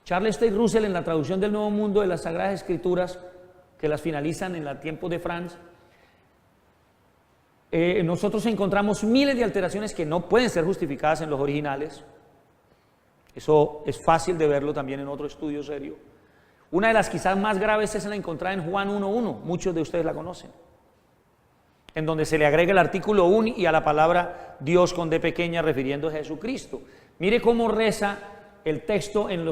Charles Taze Russell, en la traducción del Nuevo Mundo de las Sagradas Escrituras, que las finalizan en el tiempo de Franz, nosotros encontramos miles de alteraciones que no pueden ser justificadas en los originales. Eso es fácil de verlo también en otro estudio serio. Una de las quizás más graves es la encontrada en Juan 1:1, muchos de ustedes la conocen, en donde se le agrega el artículo un y a la palabra Dios con D pequeña, refiriéndose a Jesucristo. Mire cómo reza el texto en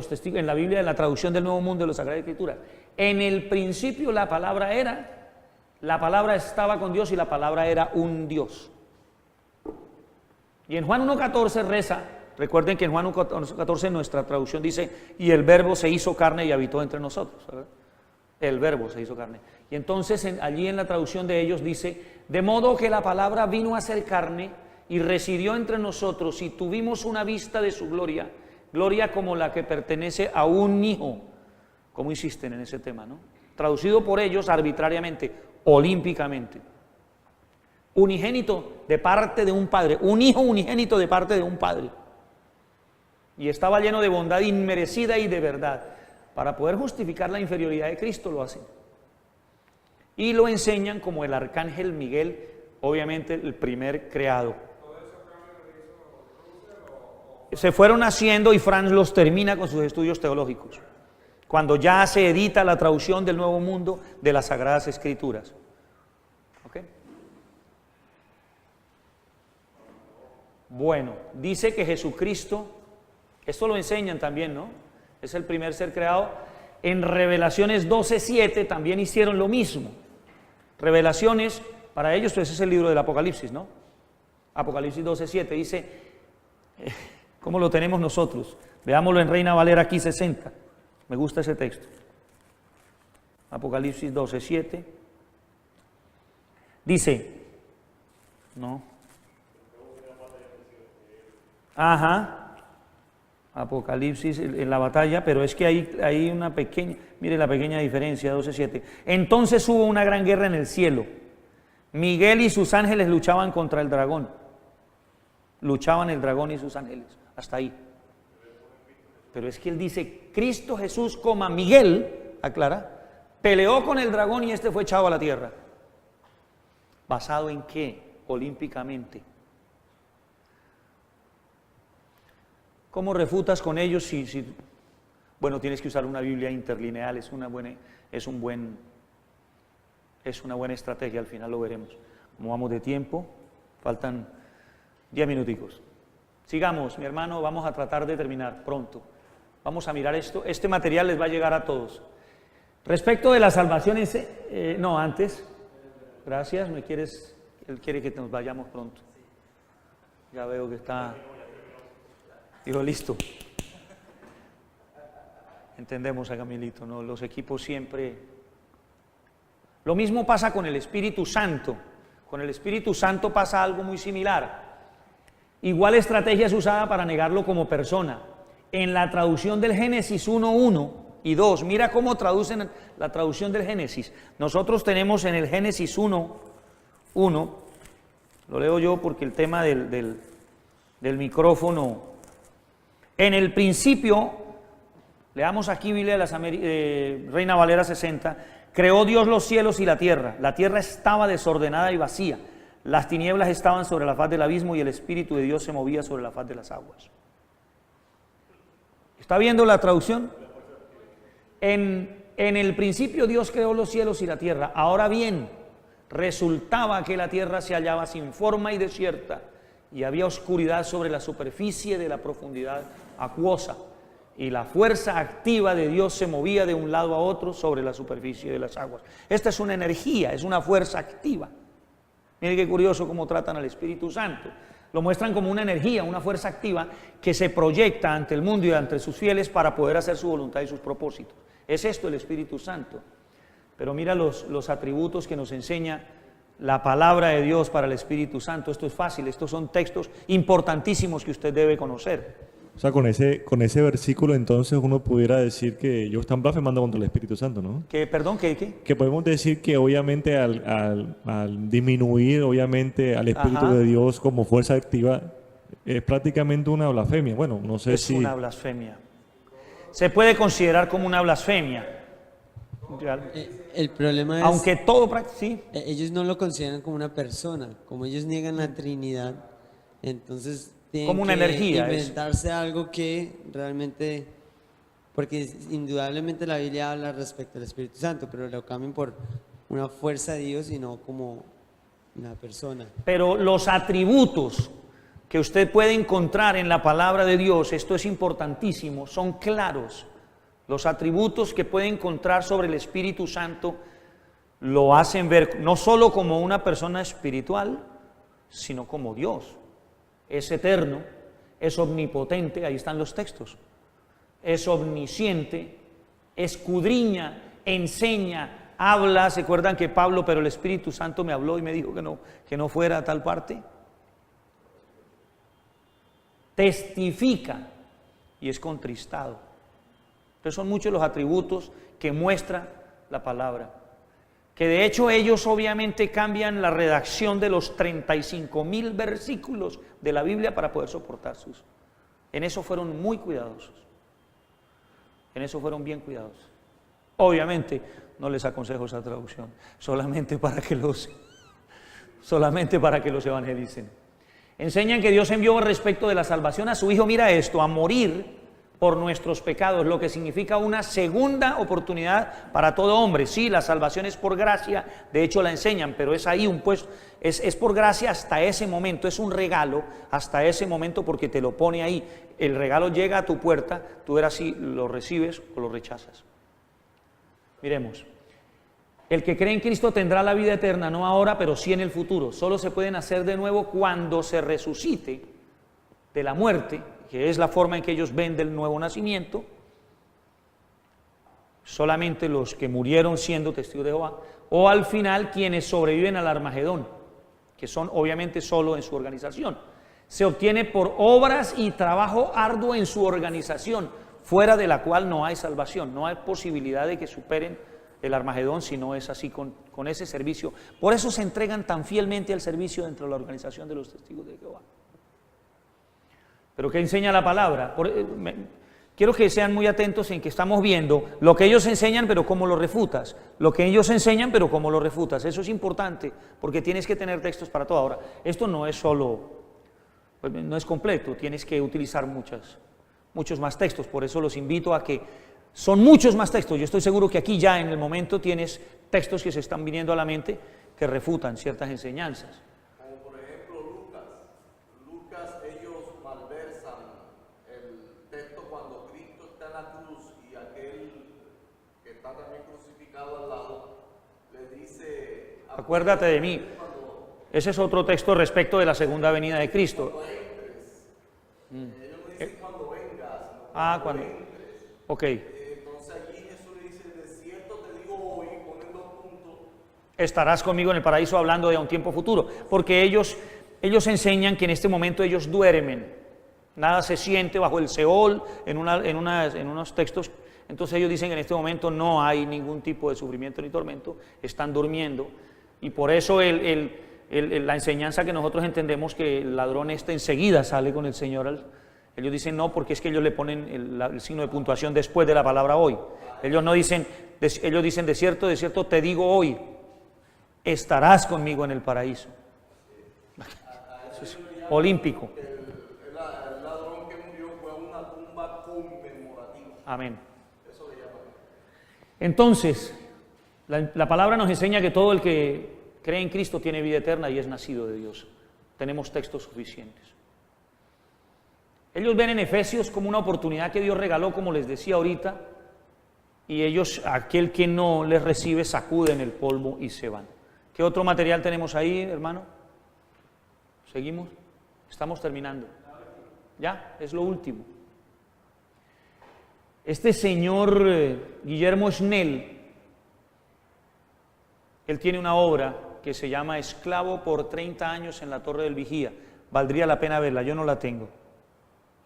la Biblia, de la traducción del Nuevo Mundo de las Sagradas Escrituras. En el principio la palabra estaba con Dios y la palabra era un Dios. Y en Juan 1:14 reza, recuerden que en Juan 1:14 nuestra traducción dice: y el verbo se hizo carne y habitó entre nosotros, ¿verdad? El verbo se hizo carne. Y entonces allí en la traducción de ellos dice: de modo que la palabra vino a ser carne y residió entre nosotros y tuvimos una vista de su gloria, gloria como la que pertenece a un hijo. ¿Cómo insisten en ese tema, no? Traducido por ellos arbitrariamente, olímpicamente. Unigénito de parte de un padre, un hijo unigénito de parte de un padre. Y estaba lleno de bondad inmerecida y de verdad. Para poder justificar la inferioridad de Cristo lo hacen. Y lo enseñan como el arcángel Miguel obviamente el primer creado. Se fueron haciendo y Franz los termina con sus estudios teológicos, cuando ya se edita la traducción del Nuevo Mundo de las Sagradas Escrituras. ¿Ok? Bueno, dice que Jesucristo, esto lo enseñan también, ¿no? Es el primer ser creado. En Revelaciones 12:7 también hicieron lo mismo. Revelaciones, para ellos, pues es el libro del Apocalipsis, ¿no? Apocalipsis 12:7 dice, ¿cómo lo tenemos nosotros? Veámoslo en Reina Valera aquí 60. Me gusta ese texto. Apocalipsis 12:7. Dice, no. Ajá. Apocalipsis en la batalla, pero es que hay una pequeña, mire la pequeña diferencia, 12:7. Entonces hubo una gran guerra en el cielo. Miguel y sus ángeles luchaban contra el dragón. Luchaban el dragón y sus ángeles. Hasta ahí. Pero es que él dice, Cristo Jesús, Miguel, aclara, peleó con el dragón y este fue echado a la tierra. ¿Basado en qué? Olímpicamente. ¿Cómo refutas con ellos si bueno, tienes que usar una Biblia interlineal, es una buena estrategia, al final lo veremos. Como vamos de tiempo, faltan 10 minuticos. Sigamos, mi hermano, vamos a tratar de terminar pronto. Vamos a mirar esto, este material les va a llegar a todos. Respecto de la salvación, no, antes, gracias, él quiere que nos vayamos pronto. Ya veo que está... Digo, listo. Entendemos a Camilito, ¿no? Los equipos siempre... Lo mismo pasa con el Espíritu Santo. Con el Espíritu Santo pasa algo muy similar. Igual estrategia es usada para negarlo como persona. En la traducción del Génesis 1:1 y 2, mira cómo traducen la traducción del Génesis. Nosotros tenemos en el Génesis 1:1, lo leo yo porque el tema del micrófono... En el principio, leamos aquí Biblia de Reina Valera 60, creó Dios los cielos y la tierra estaba desordenada y vacía, las tinieblas estaban sobre la faz del abismo y el Espíritu de Dios se movía sobre la faz de las aguas. ¿Está viendo la traducción? En el principio Dios creó los cielos y la tierra, ahora bien, resultaba que la tierra se hallaba sin forma y desierta, y había oscuridad sobre la superficie de la profundidad acuosa, y la fuerza activa de Dios se movía de un lado a otro sobre la superficie de las aguas. Esta es una energía, es una fuerza activa. Mire qué curioso cómo tratan al Espíritu Santo. Lo muestran como una energía, una fuerza activa que se proyecta ante el mundo y ante sus fieles para poder hacer su voluntad y sus propósitos. Es esto el Espíritu Santo. Pero mira los atributos que nos enseña la palabra de Dios para el Espíritu Santo. Esto es fácil, estos son textos importantísimos que usted debe conocer. O sea, con ese versículo entonces uno pudiera decir que ellos están blasfemando contra el Espíritu Santo, ¿no? ¿Qué? Que podemos decir que obviamente al disminuir obviamente al Espíritu de Dios como fuerza activa es prácticamente una blasfemia. Bueno, no sé si... Es una blasfemia. Se puede considerar como una blasfemia. El problema es... Aunque todo... Sí. Ellos no lo consideran como una persona, como ellos niegan la Trinidad, entonces... Como una energía. Inventarse algo que realmente, porque indudablemente la Biblia habla respecto al Espíritu Santo, pero lo cambian por una fuerza de Dios y no como una persona. Pero los atributos que usted puede encontrar en la palabra de Dios, esto es importantísimo, son claros. Los atributos que puede encontrar sobre el Espíritu Santo lo hacen ver no solo como una persona espiritual, sino como Dios. Es eterno, es omnipotente, ahí están los textos, es omnisciente, escudriña, enseña, habla. ¿Se acuerdan que Pablo, pero el Espíritu Santo me habló y me dijo que no fuera a tal parte? Testifica y es contristado. Entonces son muchos los atributos que muestra la palabra. Que de hecho ellos obviamente cambian la redacción de los 35,000 versículos de la Biblia para poder soportar sus. En eso fueron muy cuidadosos. En eso fueron bien cuidadosos. Obviamente no les aconsejo esa traducción, solamente para que los solamente para que los evangelicen. Enseñan que Dios envió respecto de la salvación a su Hijo, mira esto, a morir por nuestros pecados, lo que significa una segunda oportunidad para todo hombre. Sí, la salvación es por gracia, de hecho la enseñan, pero es ahí es por gracia hasta ese momento, es un regalo hasta ese momento porque te lo pone ahí. El regalo llega a tu puerta, tú verás si lo recibes o lo rechazas. Miremos. El que cree en Cristo tendrá la vida eterna, no ahora, pero sí en el futuro. Solo se puede nacer de nuevo cuando se resucite de la muerte, que es la forma en que ellos ven del nuevo nacimiento. Solamente los que murieron siendo testigos de Jehová, o al final quienes sobreviven al Armagedón, que son obviamente solo en su organización. Se obtiene por obras y trabajo arduo en su organización, fuera de la cual no hay salvación, no hay posibilidad de que superen el Armagedón si no es así con ese servicio. Por eso se entregan tan fielmente al servicio dentro de la organización de los testigos de Jehová. Pero ¿qué enseña la palabra? Quiero que sean muy atentos en que estamos viendo lo que ellos enseñan, pero cómo lo refutas. Lo que ellos enseñan, pero cómo lo refutas. Eso es importante, porque tienes que tener textos para todo. Ahora, esto no es solo, pues, no es completo, tienes que utilizar muchos más textos. Por eso los invito a que son muchos más textos. Yo estoy seguro que aquí ya en el momento tienes textos que se están viniendo a la mente que refutan ciertas enseñanzas. Como por ejemplo Lucas, ellos malversan el texto cuando Cristo está en la cruz y aquel que está también crucificado al lado le dice: acuérdate de mí. Ese es otro texto respecto de la segunda venida de Cristo. Ellos no dicen cuando vengas, Cuando. Ok. Entonces allí Jesús le dice: de cierto te digo hoy, ponen 2 puntos. Estarás conmigo en el paraíso, hablando de un tiempo futuro, porque ellos enseñan que en este momento ellos duermen, nada se siente bajo el Seol, en unos textos. Entonces ellos dicen que en este momento no hay ningún tipo de sufrimiento ni tormento, están durmiendo, y por eso la enseñanza que nosotros entendemos que el ladrón enseguida sale con el Señor. Ellos dicen no, porque es que ellos le ponen el signo de puntuación después de la palabra hoy. Ellos no dicen, ellos dicen de cierto te digo hoy, estarás conmigo en el paraíso. Eso es olímpico. El ladrón que murió fue a una tumba conmemorativa. Amén. Eso le llaman. Entonces, la palabra nos enseña que todo el que cree en Cristo tiene vida eterna y es nacido de Dios. Tenemos textos suficientes. Ellos ven en Efesios como una oportunidad que Dios regaló, como les decía ahorita, y ellos, aquel que no les recibe, sacuden el polvo y se van. ¿Qué otro material tenemos ahí, hermano? ¿Seguimos? Estamos terminando. Ya, es lo último. Este señor Guillermo Schnell, él tiene una obra que se llama Esclavo por 30 años en la Torre del Vigía. Valdría la pena verla, yo no la tengo.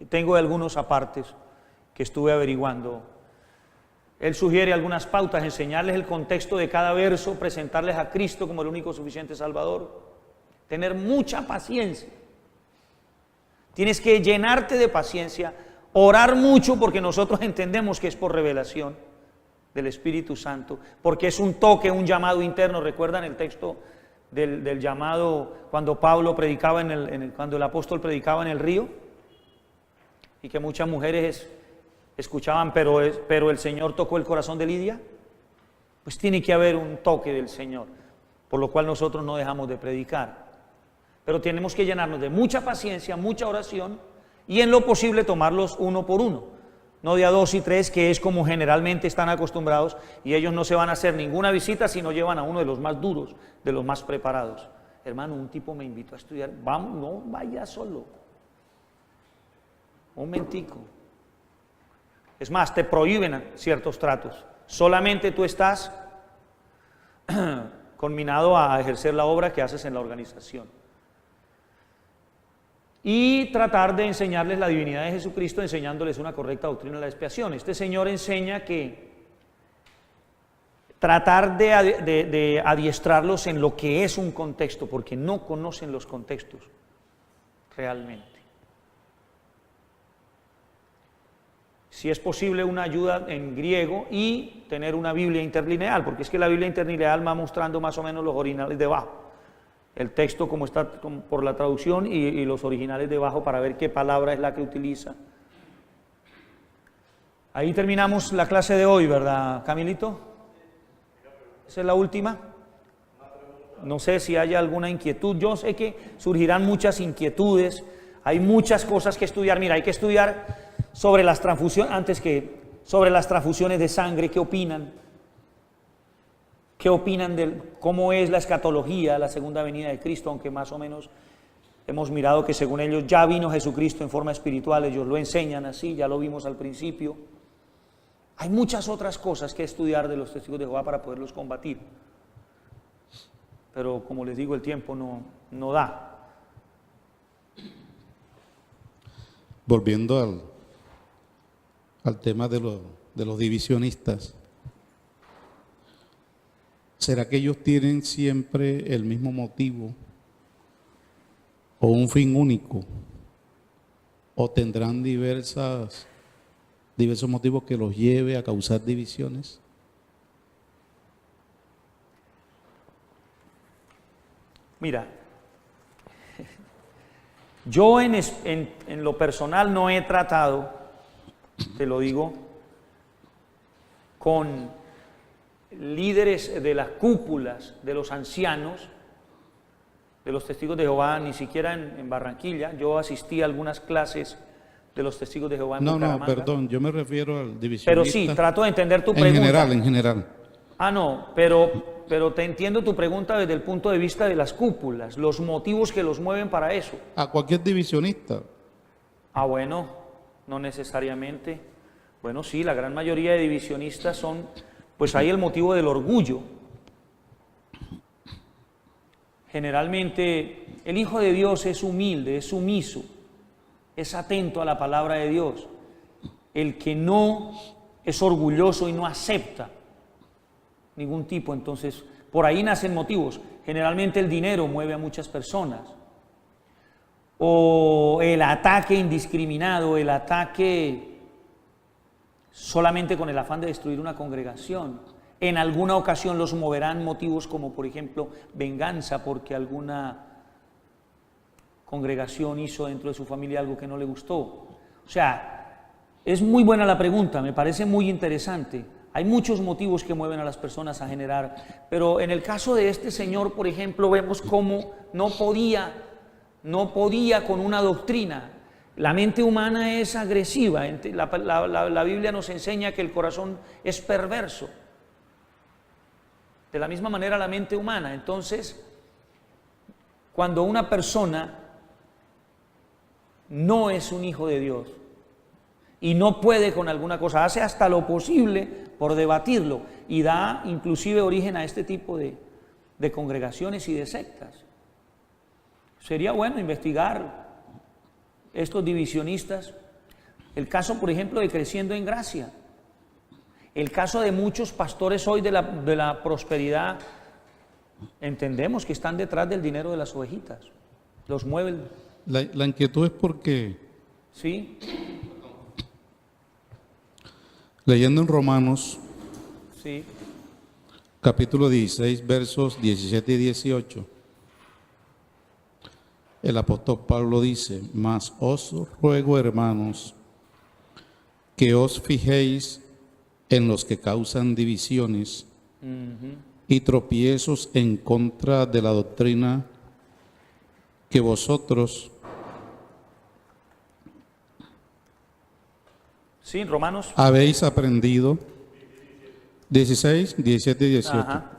Tengo algunos apartes que estuve averiguando. Él sugiere algunas pautas, enseñarles el contexto de cada verso, presentarles a Cristo como el único suficiente Salvador, tener mucha paciencia. Tienes que llenarte de paciencia, orar mucho, porque nosotros entendemos que es por revelación del Espíritu Santo, porque es un toque, un llamado interno. ¿Recuerdan el texto del llamado cuando Pablo predicaba cuando el apóstol predicaba en el río? Y que muchas mujeres escuchaban, pero el Señor tocó el corazón de Lidia. Pues tiene que haber un toque del Señor, por lo cual nosotros no dejamos de predicar. Pero tenemos que llenarnos de mucha paciencia, mucha oración, y en lo posible tomarlos uno por uno, no de a 2 y 3, que es como generalmente están acostumbrados, y ellos no se van a hacer ninguna visita si no llevan a uno de los más duros, de los más preparados. Hermano, un tipo me invitó a estudiar, vamos, no vaya solo. Un momentico. Es más, te prohíben ciertos tratos. Solamente tú estás conminado a ejercer la obra que haces en la organización. Y tratar de enseñarles la divinidad de Jesucristo, enseñándoles una correcta doctrina de la expiación. Este señor enseña que tratar de adiestrarlos en lo que es un contexto, porque no conocen los contextos realmente. Si es posible, una ayuda en griego y tener una Biblia interlineal, porque es que la Biblia interlineal va mostrando más o menos los originales debajo. el texto como está por la traducción y los originales debajo para ver qué palabra es la que utiliza. Ahí terminamos la clase de hoy, ¿verdad, Camilito? ¿Esa es la última? No sé si hay alguna inquietud. Yo sé que surgirán muchas inquietudes. Hay muchas cosas que estudiar. Mira, hay que estudiar sobre las transfusiones, sobre las transfusiones de sangre. ¿Qué opinan? ¿Qué opinan de cómo es la escatología, la segunda venida de Cristo? Aunque más o menos hemos mirado que según ellos ya vino Jesucristo en forma espiritual. Ellos lo enseñan así, ya lo vimos al principio. Hay muchas otras cosas que estudiar de los testigos de Jehová para poderlos combatir. Pero como les digo, el tiempo no da. Volviendo al tema de los divisionistas, ¿será que ellos tienen siempre el mismo motivo o un fin único? ¿O tendrán diversos motivos que los lleve a causar divisiones? Mira, yo en lo personal no he tratado, te lo digo, con líderes de las cúpulas, de los ancianos, de los testigos de Jehová, ni siquiera en Barranquilla. Yo asistí a algunas clases de los testigos de Jehová en Bucaramanga. No, perdón, yo me refiero al divisionista. Pero sí, trato de entender tu pregunta. En general. Ah, no, pero te entiendo tu pregunta desde el punto de vista de las cúpulas, los motivos que los mueven para eso. A cualquier divisionista. Ah, bueno, no necesariamente. Bueno, sí, la gran mayoría de divisionistas son, pues hay el motivo del orgullo. Generalmente el Hijo de Dios es humilde, es sumiso, es atento a la palabra de Dios. El que no es orgulloso y no acepta ningún tipo, entonces por ahí nacen motivos. Generalmente el dinero mueve a muchas personas, o el ataque indiscriminado, el ataque solamente con el afán de destruir una congregación. En alguna ocasión los moverán motivos como, por ejemplo, venganza porque alguna congregación hizo dentro de su familia algo que no le gustó. O sea, es muy buena la pregunta, me parece muy interesante. Hay muchos motivos que mueven a las personas a generar, pero en el caso de este señor, por ejemplo, vemos cómo no podía con una doctrina. La mente humana es agresiva, la Biblia nos enseña que el corazón es perverso. De la misma manera la mente humana. Entonces, cuando una persona no es un hijo de Dios y no puede con alguna cosa, hace hasta lo posible por debatirlo y da inclusive origen a este tipo de congregaciones y de sectas. Sería bueno investigar estos divisionistas. El caso, por ejemplo, de Creciendo en Gracia. El caso de muchos pastores hoy de la prosperidad, entendemos que están detrás del dinero de las ovejitas. Los mueven. La inquietud es porque, ¿sí? Leyendo en Romanos, Sí. capítulo 16, versos 17 y 18, el apóstol Pablo dice: mas os ruego, hermanos, que os fijéis en los que causan divisiones y tropiezos en contra de la doctrina que vosotros, Sí, Romanos. habéis aprendido. 16, 17 y 18. Ajá.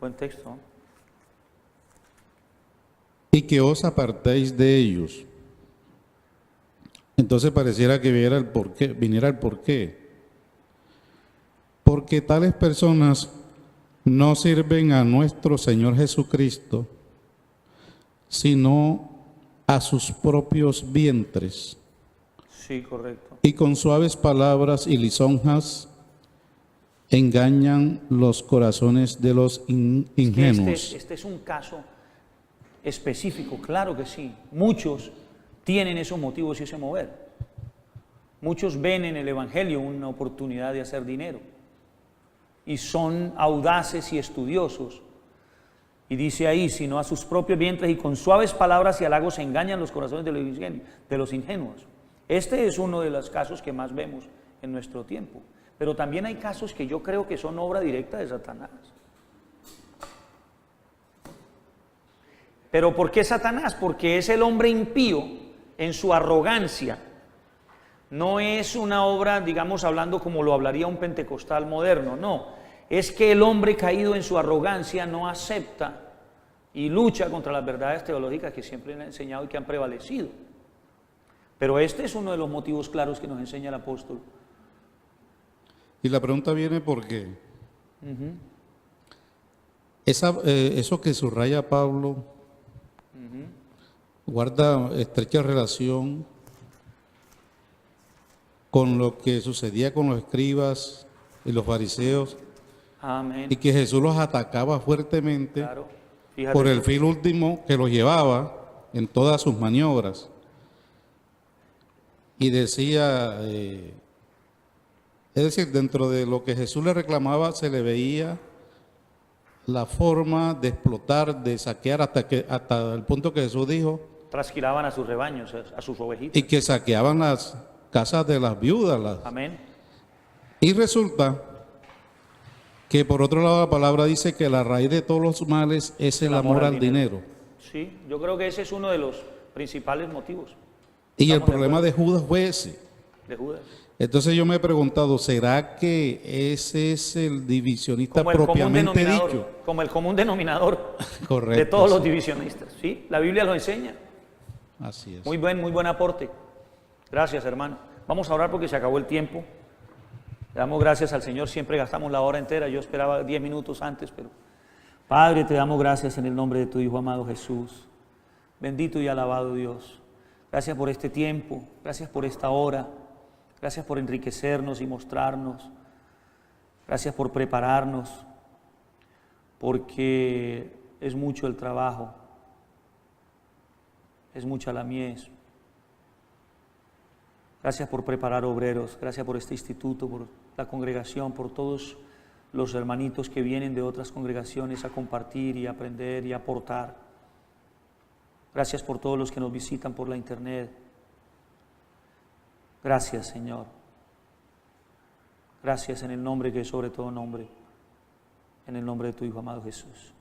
Buen texto. Y que os apartéis de ellos. Entonces pareciera que viniera el porqué. Porque tales personas no sirven a nuestro Señor Jesucristo, sino a sus propios vientres. Sí, correcto. Y con suaves palabras y lisonjas engañan los corazones de los ingenuos. Este es un caso específico, claro que sí. Muchos tienen esos motivos y ese mover. Muchos ven en el Evangelio una oportunidad de hacer dinero y son audaces y estudiosos Y dice ahí, sino a sus propios vientres, y con suaves palabras y halagos se engañan los corazones de los ingenuos. Este es uno de los casos que más vemos en nuestro tiempo. Pero también hay casos que yo creo que son obra directa de Satanás. ¿Pero por qué Satanás? Porque es el hombre impío en su arrogancia. No es una obra, digamos, hablando como lo hablaría un pentecostal moderno, no. Es que el hombre caído en su arrogancia no acepta y lucha contra las verdades teológicas que siempre le han enseñado y que han prevalecido. Pero este es uno de los motivos claros que nos enseña el apóstol. Y la pregunta viene porque eso que subraya Pablo guarda estrecha relación con lo que sucedía con los escribas y los fariseos, Amén. y que Jesús los atacaba fuertemente, Claro. Fíjate por el tú. fin último que los llevaba en todas sus maniobras. Y decía, es decir, dentro de lo que Jesús le reclamaba se le veía la forma de explotar, de saquear, hasta el punto que Jesús dijo, Trasquilaban a sus rebaños, a sus ovejitas. y que saqueaban las casas de las viudas. Amén. Y resulta que por otro lado la palabra dice que la raíz de todos los males es el amor al dinero. Sí, yo creo que ese es uno de los principales motivos Y el Estamos de problema de Judas fue ese. de Judas. Entonces yo me he preguntado, ¿será que ese es el divisionista Como el común propiamente denominador, dicho? como el común denominador Correcto. de todos los sí. divisionistas. ¿Sí? La Biblia lo enseña. Así es. Muy buen aporte. Gracias, hermano. Vamos a orar porque se acabó el tiempo. Le damos gracias al Señor, siempre gastamos la hora entera. Yo esperaba 10 minutos antes, pero Padre, te damos gracias en el nombre de tu Hijo amado Jesús. Bendito y alabado Dios. Gracias por este tiempo, gracias por esta hora, gracias por enriquecernos y mostrarnos. Gracias por prepararnos, porque es mucho el trabajo, es mucha la mies. Gracias por preparar obreros, gracias por este instituto, por la congregación, por todos los hermanitos que vienen de otras congregaciones a compartir y aprender y aportar. Gracias por todos los que nos visitan por la internet. Gracias, Señor. Gracias en el nombre que es sobre todo nombre, en el nombre de tu Hijo amado Jesús.